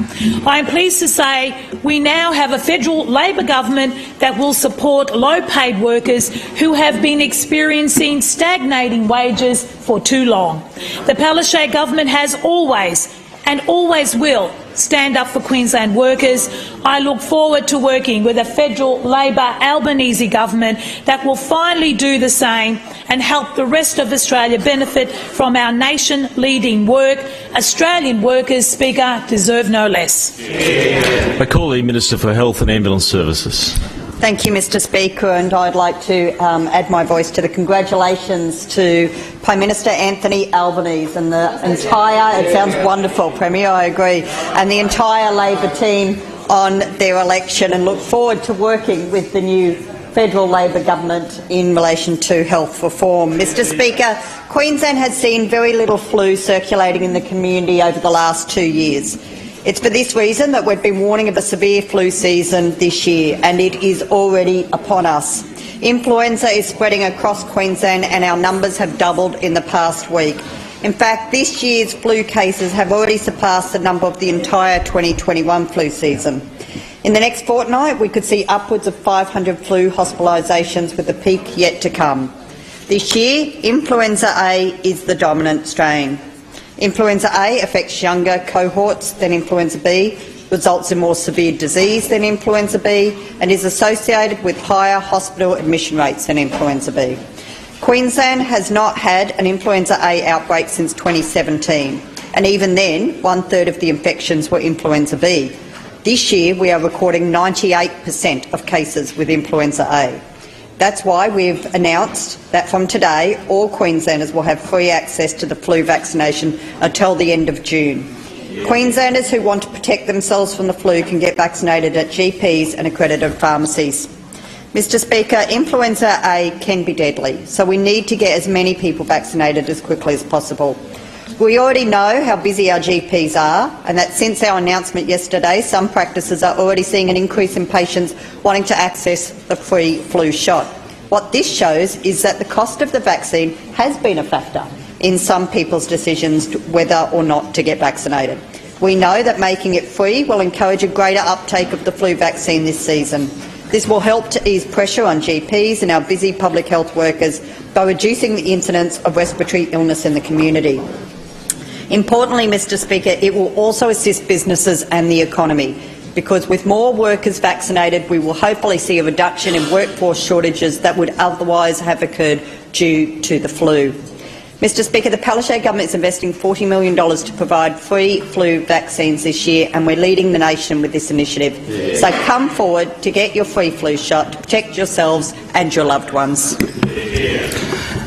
I am pleased to say we now have a federal Labor government that will support low-paid workers who have been experiencing stagnating wages for too long. The Palaszczuk government has always and always will stand up for Queensland workers. I look forward to working with a federal Labor Albanese government that will finally do the same and help the rest of Australia benefit from our nation-leading work. Australian workers, Speaker, deserve no less. I call the Minister for Health and Ambulance Services. Thank you, Mr Speaker, and I'd like to add my voice to the congratulations to Prime Minister Anthony Albanese and the entire, it sounds wonderful, Premier, I agree, and the entire Labor team on their election, and look forward to working with the new federal Labor government in relation to health reform. Mr Speaker, Queensland has seen very little flu circulating in the community over the last 2 years. It's for this reason that we've been warning of a severe flu season this year, and it is already upon us. Influenza is spreading across Queensland and our numbers have doubled in the past week. In fact, this year's flu cases have already surpassed the number of the entire 2021 flu season. In the next fortnight, we could see upwards of 500 flu hospitalisations, with the peak yet to come. This year, influenza A is the dominant strain. Influenza A affects younger cohorts than influenza B, results in more severe disease than influenza B, and is associated with higher hospital admission rates than influenza B. Queensland has not had an influenza A outbreak since 2017, and even then, 1/3 of the infections were influenza B. This year, we are recording 98% of cases with influenza A. That's why we've announced that from today, all Queenslanders will have free access to the flu vaccination until the end of June. Queenslanders who want to protect themselves from the flu can get vaccinated at GPs and accredited pharmacies. Mr Speaker, influenza A can be deadly, so we need to get as many people vaccinated as quickly as possible. We already know how busy our GPs are, and that since our announcement yesterday, some practices are already seeing an increase in patients wanting to access the free flu shot. What this shows is that the cost of the vaccine has been a factor in some people's decisions whether or not to get vaccinated. We know that making it free will encourage a greater uptake of the flu vaccine this season. This will help to ease pressure on GPs and our busy public health workers by reducing the incidence of respiratory illness in the community. Importantly, Mr Speaker, it will also assist businesses and the economy, because with more workers vaccinated, we will hopefully see a reduction in workforce shortages that would otherwise have occurred due to the flu. Mr Speaker, the Palaszczuk government is investing $40 million to provide free flu vaccines this year, and we're leading the nation with this initiative. Yeah. So come forward to get your free flu shot to protect yourselves and your loved ones.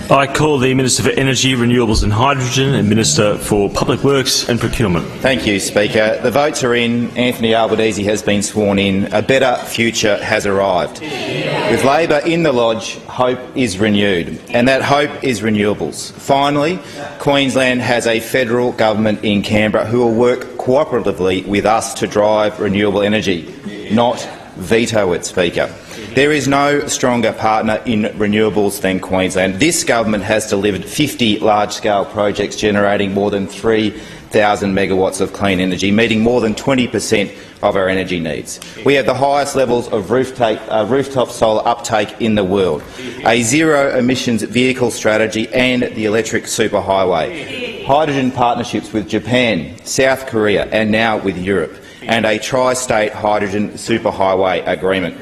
I call the Minister for Energy, Renewables and Hydrogen and Minister for Public Works and Procurement. Thank you, Speaker. The votes are in. Anthony Albanese has been sworn in. A better future has arrived. With Labor in the Lodge, hope is renewed, and that hope is renewables. Finally, Queensland has a federal government in Canberra who will work cooperatively with us to drive renewable energy, not veto it, Speaker. There is no stronger partner in renewables than Queensland. This government has delivered 50 large-scale projects generating more than 3,000 megawatts of clean energy, meeting more than 20% of our energy needs. We have the highest levels of rooftop solar uptake in the world, a zero-emissions vehicle strategy and the electric superhighway, hydrogen partnerships with Japan, South Korea and now with Europe, and a tri-state hydrogen superhighway agreement.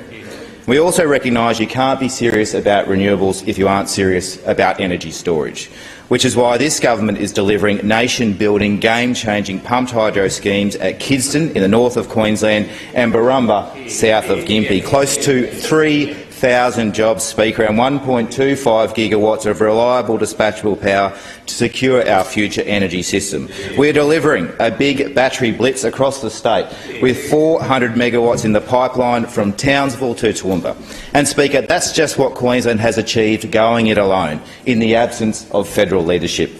We also recognise you can't be serious about renewables if you aren't serious about energy storage, which is why this government is delivering nation-building, game-changing pumped hydro schemes at Kidston in the north of Queensland and Barumba south of Gympie. Close to 3,000 jobs, Speaker, and 1.25 gigawatts of reliable dispatchable power to secure our future energy system. We're delivering a big battery blitz across the state with 400 megawatts in the pipeline from Townsville to Toowoomba. And, Speaker, that's just what Queensland has achieved going it alone in the absence of federal leadership.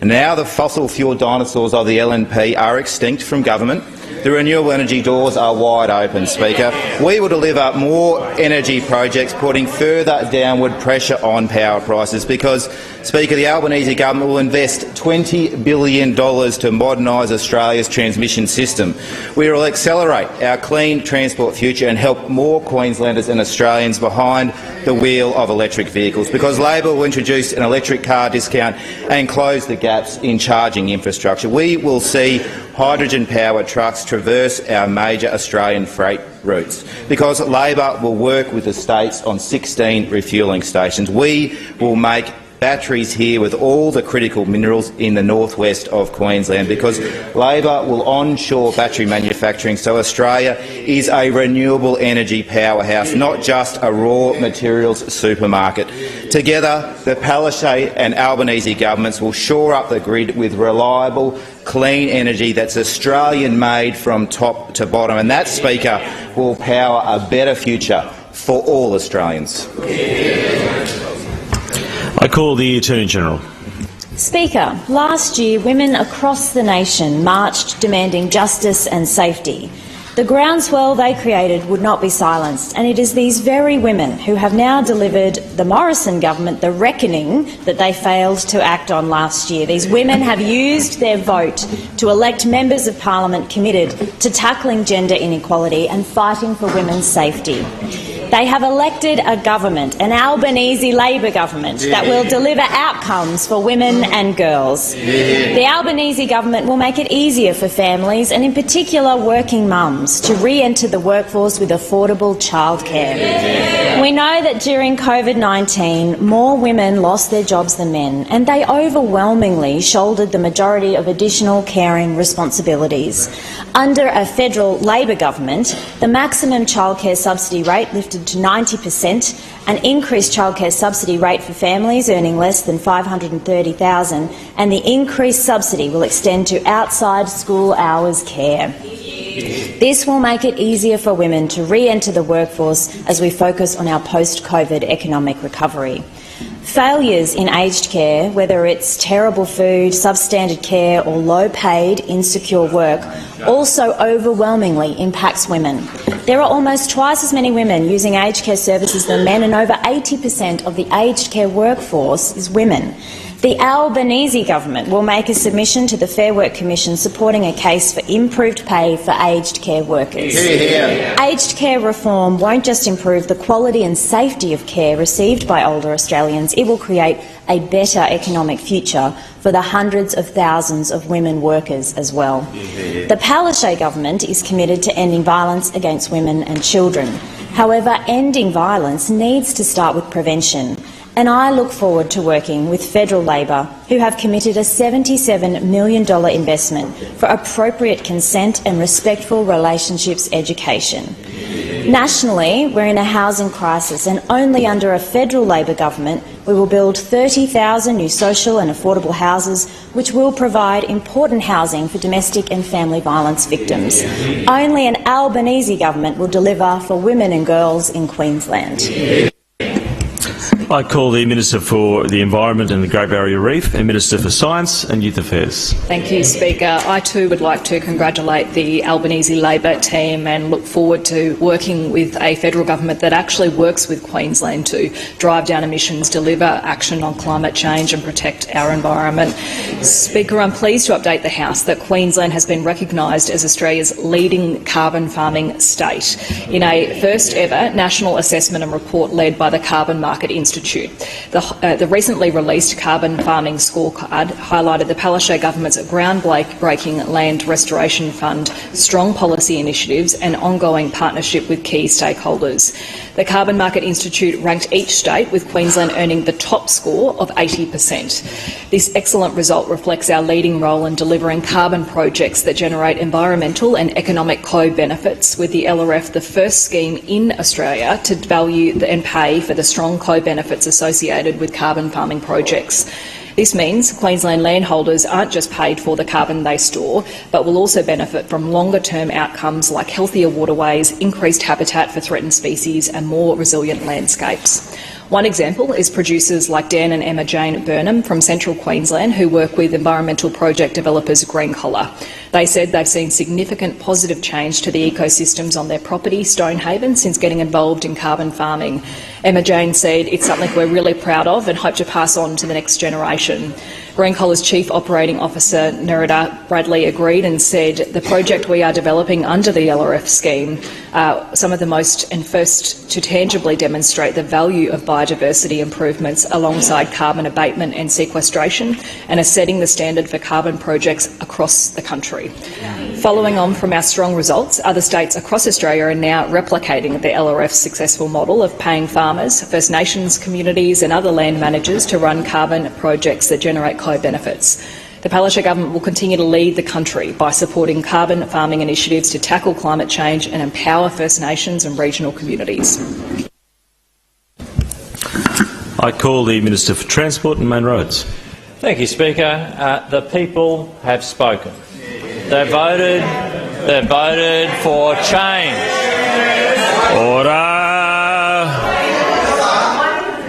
And now the fossil fuel dinosaurs of the LNP are extinct from government. The renewable energy doors are wide open, Speaker. We will deliver more energy projects, putting further downward pressure on power prices because, Speaker, the Albanese government will invest $20 billion to modernise Australia's transmission system. We will accelerate our clean transport future and help more Queenslanders and Australians behind the wheel of electric vehicles because Labor will introduce an electric car discount and close the gaps in charging infrastructure. We will see hydrogen-powered trucks traverse our major Australian freight routes because Labor will work with the states on 16 refuelling stations. We will make batteries here with all the critical minerals in the northwest of Queensland because Labor will onshore battery manufacturing so Australia is a renewable energy powerhouse, not just a raw materials supermarket. Together, the Palaszczuk and Albanese governments will shore up the grid with reliable, clean energy that's Australian-made from top to bottom, and that, Speaker, will power a better future for all Australians. I call the Attorney-General. Speaker, last year women across the nation marched demanding justice and safety. The groundswell they created would not be silenced, and it is these very women who have now delivered the Morrison government the reckoning that they failed to act on last year. These women have used their vote to elect members of parliament committed to tackling gender inequality and fighting for women's safety. They have elected a government, an Albanese Labor government, that will deliver outcomes for women and girls. The Albanese government will make it easier for families, and in particular working mums, to re-enter the workforce with affordable childcare. We know that during COVID-19, more women lost their jobs than men, and they overwhelmingly shouldered the majority of additional caring responsibilities. Under a federal Labor government, the maximum childcare subsidy rate lifted to 90%, an increased childcare subsidy rate for families earning less than $530,000, and the increased subsidy will extend to outside school hours care. This will make it easier for women to re-enter the workforce as we focus on our post-COVID economic recovery. Failures in aged care, whether it's terrible food, substandard care or low-paid, insecure work, also overwhelmingly impacts women. There are almost twice as many women using aged care services than men, and over 80% of the aged care workforce is women. The Albanese government will make a submission to the Fair Work Commission supporting a case for improved pay for aged care workers. Aged care reform won't just improve the quality and safety of care received by older Australians, it will create a better economic future for the hundreds of thousands of women workers as well. The Palaszczuk government is committed to ending violence against women and children. However, ending violence needs to start with prevention. And I look forward to working with Federal Labor, who have committed a $77 million investment for appropriate consent and respectful relationships education. Nationally, we're in a housing crisis, and only under a federal Labor government we will build 30,000 new social and affordable houses, which will provide important housing for domestic and family violence victims. Only an Albanese government will deliver for women and girls in Queensland. I call the Minister for the Environment and the Great Barrier Reef and Minister for Science and Youth Affairs. Thank you, Speaker. I too would like to congratulate the Albanese Labor team and look forward to working with a federal government that actually works with Queensland to drive down emissions, deliver action on climate change and protect our environment. Speaker, I'm pleased to update the House that Queensland has been recognised as Australia's leading carbon farming state in a first ever national assessment and report led by the Carbon Market Institute. The recently released Carbon Farming Scorecard highlighted the Palaszczuk government's groundbreaking Land Restoration Fund, strong policy initiatives and ongoing partnership with key stakeholders. The Carbon Market Institute ranked each state, with Queensland earning the top score of 80%. This excellent result reflects our leading role in delivering carbon projects that generate environmental and economic co-benefits, with the LRF the first scheme in Australia to value and pay for the strong co-benefits associated with carbon farming projects. This means Queensland landholders aren't just paid for the carbon they store, but will also benefit from longer-term outcomes like healthier waterways, increased habitat for threatened species and more resilient landscapes. One example is producers like Dan and Emma Jane Burnham from Central Queensland, who work with environmental project developers Green Collar. They said they've seen significant positive change to the ecosystems on their property, Stonehaven, since getting involved in carbon farming. Emma Jane said it's something we're really proud of and hope to pass on to the next generation. Green Collar's Chief Operating Officer Nerida Bradley agreed and said the project we are developing under the LRF scheme are some of the most and first to tangibly demonstrate the value of biodiversity improvements alongside carbon abatement and sequestration, and are setting the standard for carbon projects across the country. Following on from our strong results, other states across Australia are now replicating the LRF's successful model of paying farmers, First Nations communities and other land managers to run carbon projects that generate co-benefits. The Palaszczuk government will continue to lead the country by supporting carbon farming initiatives to tackle climate change and empower First Nations and regional communities. I call the Minister for Transport and Main Roads. Thank you, Speaker. The people have spoken. They voted for change.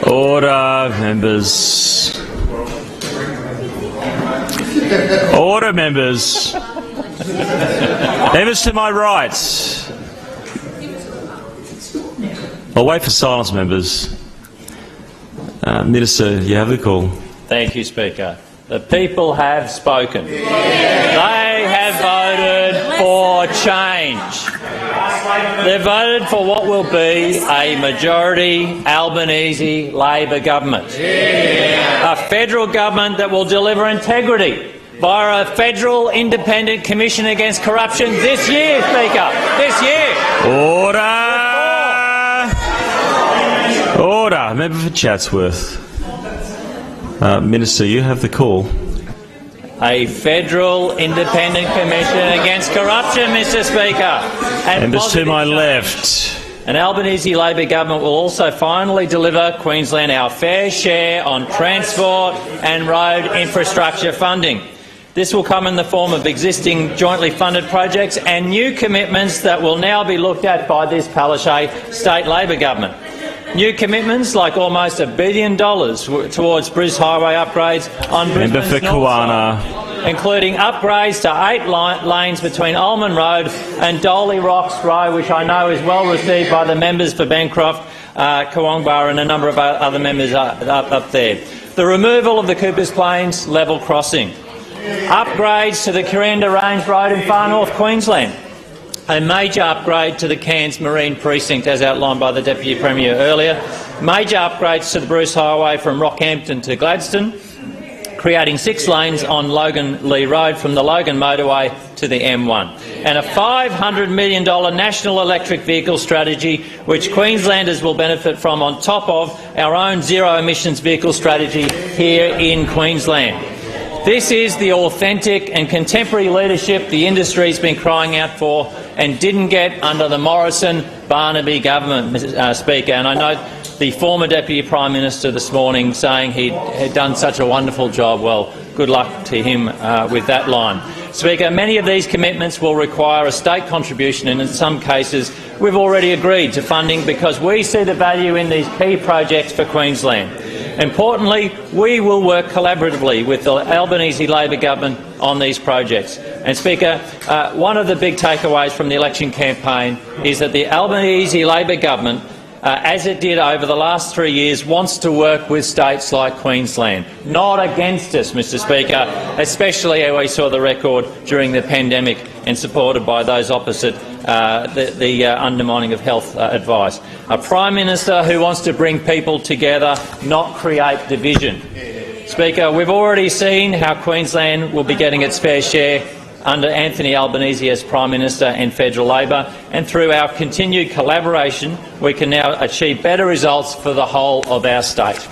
Order, members. Order, members. Members to my right. I'll wait for silence, members. Minister, you have the call. Thank you, Speaker. The people have spoken. They have voted for change. They voted for what will be a majority Albanese Labor government. A federal government that will deliver integrity via a federal independent commission against corruption this year, Speaker. This year. Order. Member for Chatsworth. Minister, you have the call. A federal independent commission against corruption, Mr. Speaker. And members to my left. An Albanese Labor government will also finally deliver Queensland our fair share on transport and road infrastructure funding. This will come in the form of existing jointly funded projects and new commitments that will now be looked at by this Palaszczuk State Labor government. New commitments like almost $1 billion towards Bris Highway upgrades on Brisbane's north side, including upgrades to 8 lanes between Ulman Road and Dolly Rocks Road, which I know is well received by the members for Bancroft, Kawangbar and a number of other members up there. The removal of the Coopers Plains level crossing. Upgrades to the Corinda Range Road in far north Queensland. A major upgrade to the Cairns Marine Precinct, as outlined by the Deputy Premier earlier. Major upgrades to the Bruce Highway from Rockhampton to Gladstone. creating 6 lanes on Logan Lee Road from the Logan motorway to the M1, and a $500 million national electric vehicle strategy which Queenslanders will benefit from on top of our own zero-emissions vehicle strategy here in Queensland. This is the authentic and contemporary leadership the industry's been crying out for and didn't get under the Morrison-Barnaby government, Mr. Speaker. And I know the former Deputy Prime Minister this morning saying he had done such a wonderful job. Well, good luck to him with that line. Speaker, many of these commitments will require a state contribution, and in some cases we've already agreed to funding because we see the value in these key projects for Queensland. Importantly, we will work collaboratively with the Albanese Labor government on these projects. And Speaker, one of the big takeaways from the election campaign is that the Albanese Labor government, as it did over the last 3 years, wants to work with states like Queensland, not against us, Mr. Speaker, especially as we saw the record during the pandemic and supported by those opposite the undermining of health advice. A Prime Minister who wants to bring people together, not create division. Speaker, we've already seen how Queensland will be getting its fair share under Anthony Albanese as Prime Minister and Federal Labor, and through our continued collaboration we can now achieve better results for the whole of our state.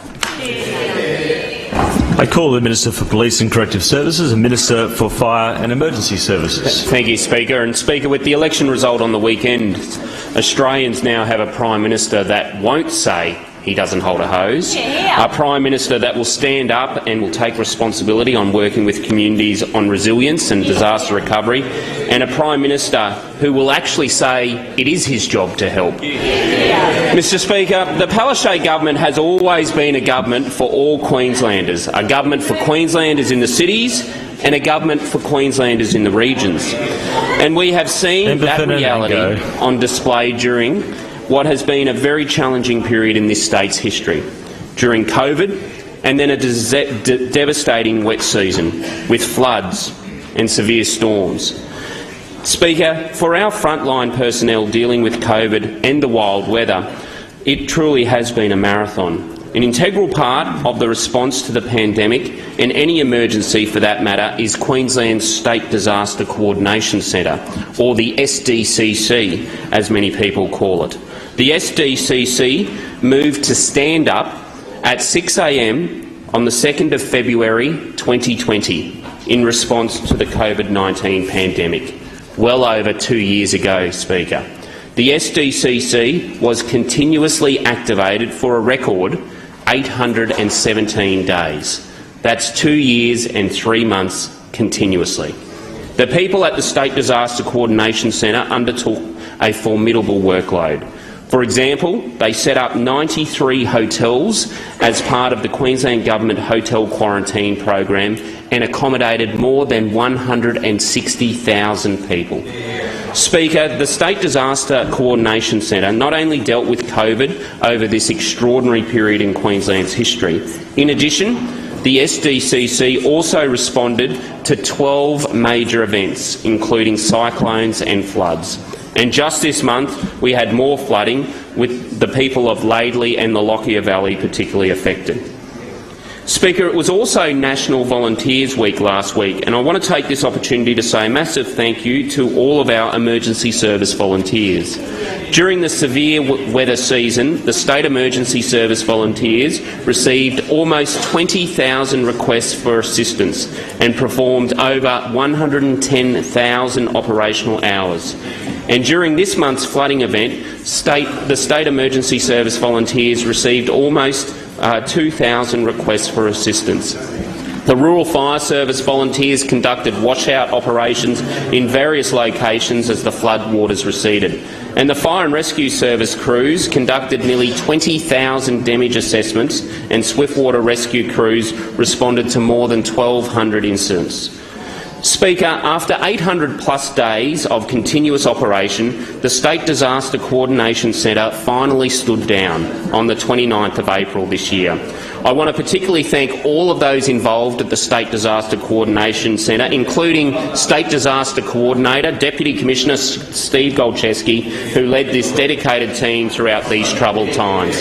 I call the Minister for Police and Corrective Services and Minister for Fire and Emergency Services. Thank you, Speaker. And Speaker, with the election result on the weekend, Australians now have a Prime Minister that won't say he doesn't hold a hose, a Prime Minister that will stand up and will take responsibility on working with communities on resilience and disaster recovery, and a Prime Minister who will actually say it is his job to help. Mr. Speaker, the Palaszczuk government has always been a government for all Queenslanders, a government for Queenslanders in the cities and a government for Queenslanders in the regions. And we have seen that reality on display during what has been a very challenging period in this state's history, during COVID and then a devastating wet season with floods and severe storms. Speaker, for our frontline personnel dealing with COVID and the wild weather, it truly has been a marathon. An integral part of the response to the pandemic, and any emergency for that matter, is Queensland's State Disaster Coordination Centre, or the SDCC, as many people call it. The SDCC moved to stand up at 6 a.m. on the 2nd of February 2020 in response to the COVID-19 pandemic, well over 2 years ago, Speaker. The SDCC was continuously activated for a record 817 days. That's 2 years and 3 months continuously. The people at the State Disaster Coordination Centre undertook a formidable workload. For example, they set up 93 hotels as part of the Queensland Government Hotel Quarantine Program and accommodated more than 160,000 people. Speaker, the State Disaster Coordination Centre not only dealt with COVID over this extraordinary period in Queensland's history. In addition, the SDCC also responded to 12 major events, including cyclones and floods. And just this month, we had more flooding, with the people of Laidley and the Lockyer Valley particularly affected. Speaker, it was also National Volunteers Week last week, and I want to take this opportunity to say a massive thank you to all of our emergency service volunteers. During the severe weather season, the State Emergency Service volunteers received almost 20,000 requests for assistance and performed over 110,000 operational hours. And during this month's flooding event, the State Emergency Service volunteers received almost 2,000 requests for assistance. The Rural Fire Service volunteers conducted washout operations in various locations as the flood waters receded. And the Fire and Rescue Service crews conducted nearly 20,000 damage assessments, and Swiftwater Rescue crews responded to more than 1,200 incidents. Speaker, after 800+ days of continuous operation, the State Disaster Coordination Centre finally stood down on the 29th of April this year. I want to particularly thank all of those involved at the State Disaster Coordination Centre, including State Disaster Coordinator, Deputy Commissioner Steve Golczewski, who led this dedicated team throughout these troubled times.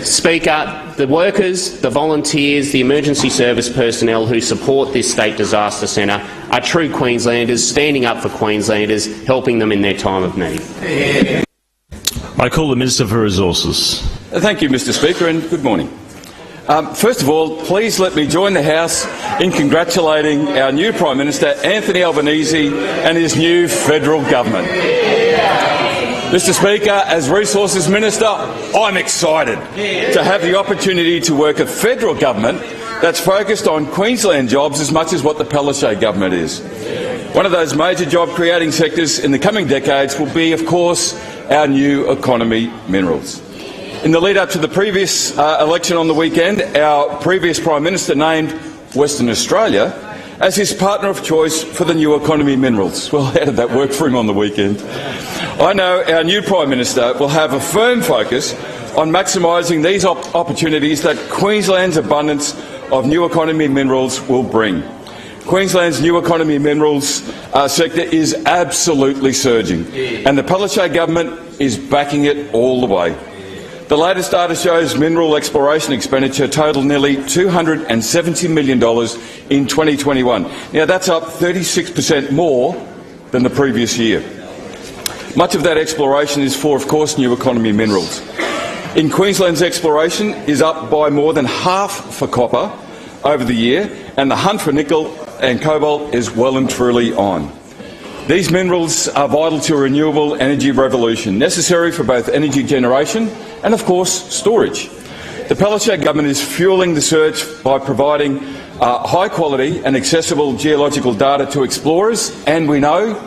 Speaker, the workers, the volunteers, the emergency service personnel who support this State Disaster Centre are true Queenslanders, standing up for Queenslanders, helping them in their time of need. I call the Minister for Resources. Thank you, Mr Speaker, and good morning. First of all, please let me join the House in congratulating our new Prime Minister, Anthony Albanese, and his new federal government. Mr Speaker, as Resources Minister, I'm excited to have the opportunity to work a federal government that's focused on Queensland jobs as much as what the Palaszczuk government is. One of those major job-creating sectors in the coming decades will be, of course, our new economy minerals. In the lead-up to the previous election on the weekend, our previous Prime Minister named Western Australia as his partner of choice for the new economy minerals. Well, how did that work for him on the weekend? I know our new Prime Minister will have a firm focus on maximising these opportunities that Queensland's abundance of new economy minerals will bring. Queensland's new economy minerals sector is absolutely surging, and the Palaszczuk government is backing it all the way. The latest data shows mineral exploration expenditure totaled nearly $270 million in 2021. Now, that's up 36% more than the previous year. Much of that exploration is for, of course, new economy minerals. In Queensland's exploration is up by more than half for copper over the year, and the hunt for nickel and cobalt is well and truly on. These minerals are vital to a renewable energy revolution, necessary for both energy generation and, of course, storage. The Palaszczuk government is fuelling the search by providing high-quality and accessible geological data to explorers, and we know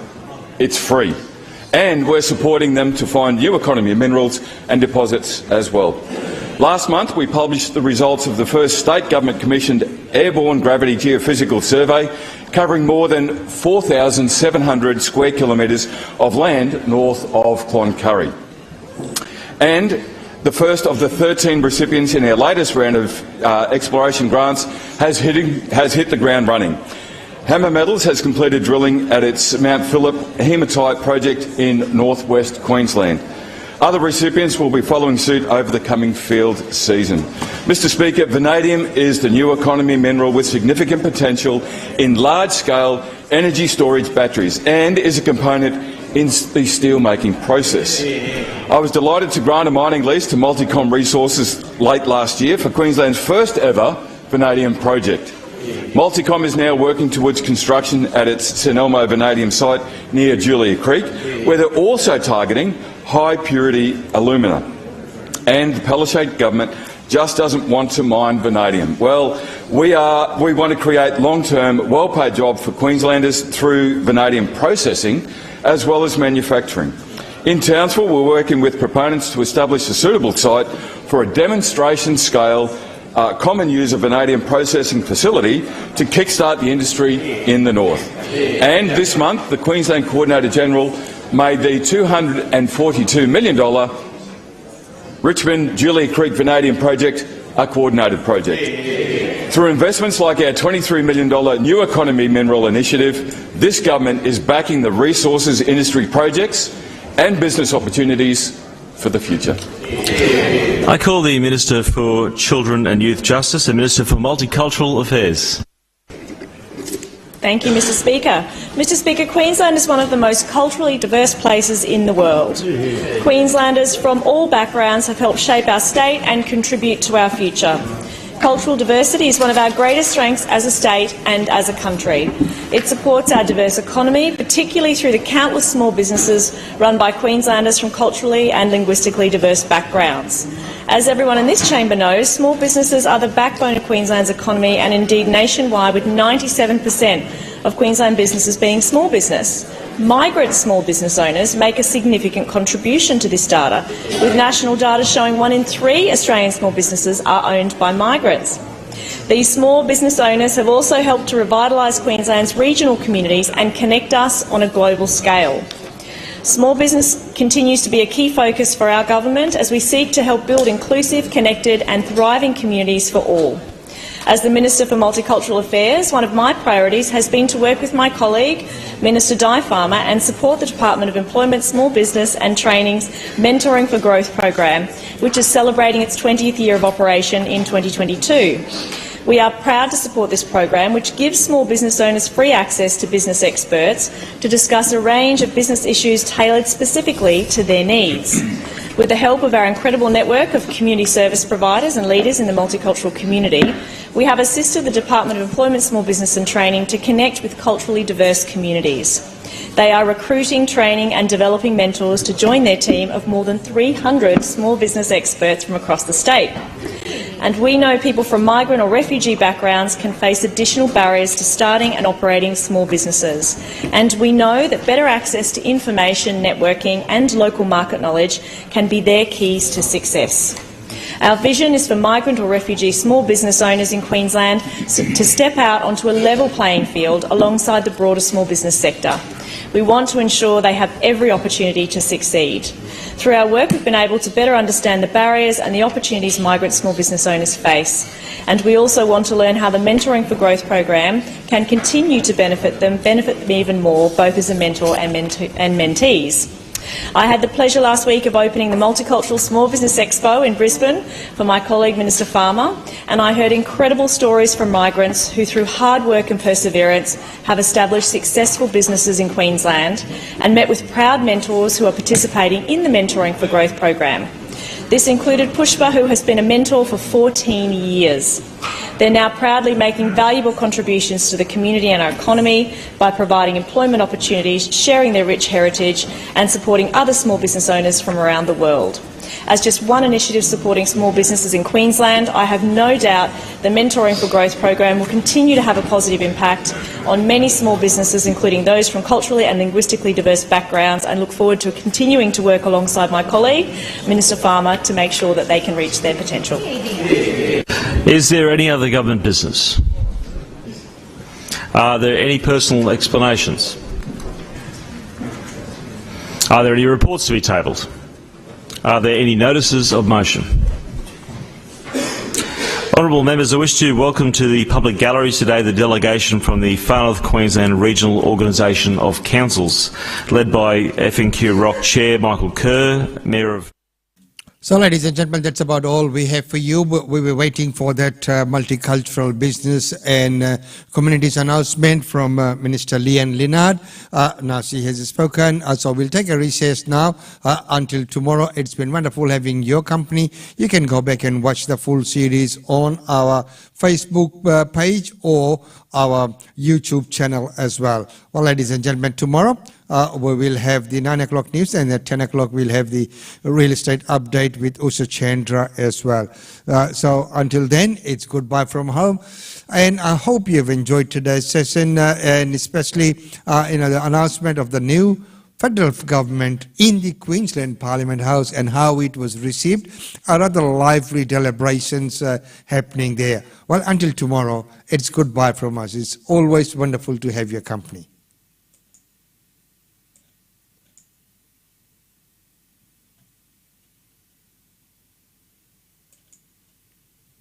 it's free. And we're supporting them to find new economy minerals and deposits as well. Last month, we published the results of the first state government-commissioned airborne gravity geophysical survey, covering more than 4,700 square kilometres of land north of Cloncurry. And the first of the 13 recipients in our latest round of exploration grants has hit the ground running. Hammer Metals has completed drilling at its Mount Phillip hematite project in northwest Queensland. Other recipients will be following suit over the coming field season. Mr Speaker, vanadium is the new economy mineral with significant potential in large-scale energy storage batteries and is a component in the steel-making process. I was delighted to grant a mining lease to Multicom Resources late last year for Queensland's first ever vanadium project. Multicom is now working towards construction at its St Elmo vanadium site near Julia Creek, where they're also targeting high-purity alumina. And the Palaszczuk government just doesn't want to mine vanadium. Well, we want to create long-term, well-paid jobs for Queenslanders through vanadium processing as well as manufacturing. In Townsville, we're working with proponents to establish a suitable site for a demonstration-scale common use of vanadium processing facility to kickstart the industry in the north. And this month, the Queensland Coordinator-General made the $242 million Richmond Julia Creek Vanadium Project a coordinated project. Through investments like our $23 million New Economy Mineral Initiative, this government is backing the resources industry projects and business opportunities for the future. I call the Minister for Children and Youth Justice and Minister for Multicultural Affairs. Thank you, Mr Speaker. Mr Speaker, Queensland is one of the most culturally diverse places in the world. Queenslanders from all backgrounds have helped shape our state and contribute to our future. Cultural diversity is one of our greatest strengths as a state and as a country. It supports our diverse economy, particularly through the countless small businesses run by Queenslanders from culturally and linguistically diverse backgrounds. As everyone in this chamber knows, small businesses are the backbone of Queensland's economy and indeed nationwide, with 97% of Queensland businesses being small business. Migrant small business owners make a significant contribution to this data, with national data showing 1 in 3 Australian small businesses are owned by migrants. These small business owners have also helped to revitalise Queensland's regional communities and connect us on a global scale. Small business continues to be a key focus for our government as we seek to help build inclusive, connected and thriving communities for all. As the Minister for Multicultural Affairs, one of my priorities has been to work with my colleague, Minister Di Farmer, and support the Department of Employment, Small Business and Training's Mentoring for Growth program, which is celebrating its 20th year of operation in 2022. We are proud to support this program, which gives small business owners free access to business experts to discuss a range of business issues tailored specifically to their needs. With the help of our incredible network of community service providers and leaders in the multicultural community, we have assisted the Department of Employment, Small Business and Training to connect with culturally diverse communities. They are recruiting, training and developing mentors to join their team of more than 300 small business experts from across the state. And we know people from migrant or refugee backgrounds can face additional barriers to starting and operating small businesses. And we know that better access to information, networking and local market knowledge can be their keys to success. Our vision is for migrant or refugee small business owners in Queensland to step out onto a level playing field alongside the broader small business sector. We want to ensure they have every opportunity to succeed. Through our work, we've been able to better understand the barriers and the opportunities migrant small business owners face. And we also want to learn how the Mentoring for Growth program can continue to benefit them even more, both as a mentor and mentees. I had the pleasure last week of opening the Multicultural Small Business Expo in Brisbane for my colleague Minister Farmer, and I heard incredible stories from migrants who, through hard work and perseverance, have established successful businesses in Queensland and met with proud mentors who are participating in the Mentoring for Growth program. This included Pushpa, who has been a mentor for 14 years. They're now proudly making valuable contributions to the community and our economy by providing employment opportunities, sharing their rich heritage and supporting other small business owners from around the world. As just one initiative supporting small businesses in Queensland, I have no doubt the Mentoring for Growth program will continue to have a positive impact on many small businesses, including those from culturally and linguistically diverse backgrounds, and look forward to continuing to work alongside my colleague, Minister Farmer, to make sure that they can reach their potential. Is there any other government business? Are there any personal explanations? Are there any reports to be tabled? Are there any notices of motion? Honourable members, I wish to welcome to the public galleries today the delegation from the Far North Queensland Regional Organisation of Councils, led by FNQ Rock Chair Michael Kerr, Mayor of... So, ladies and gentlemen, that's about all we have for you. We were waiting for that multicultural business and communities announcement from Minister Leanne Linnard. Now she has spoken, so we'll take a recess now until tomorrow. It's been wonderful having your company. You can go back and watch the full series on our Facebook page or our YouTube channel as well. Well, ladies and gentlemen, tomorrow we will have the 9 o'clock news, and at 10 o'clock we'll have the real estate update with Usha Chandra as well. So until then, it's goodbye from home. And I hope you've enjoyed today's session, and especially the announcement of the new federal government in the Queensland Parliament House and how it was received. Rather lively deliberations happening there. Well, until tomorrow, it's goodbye from us. It's always wonderful to have your company.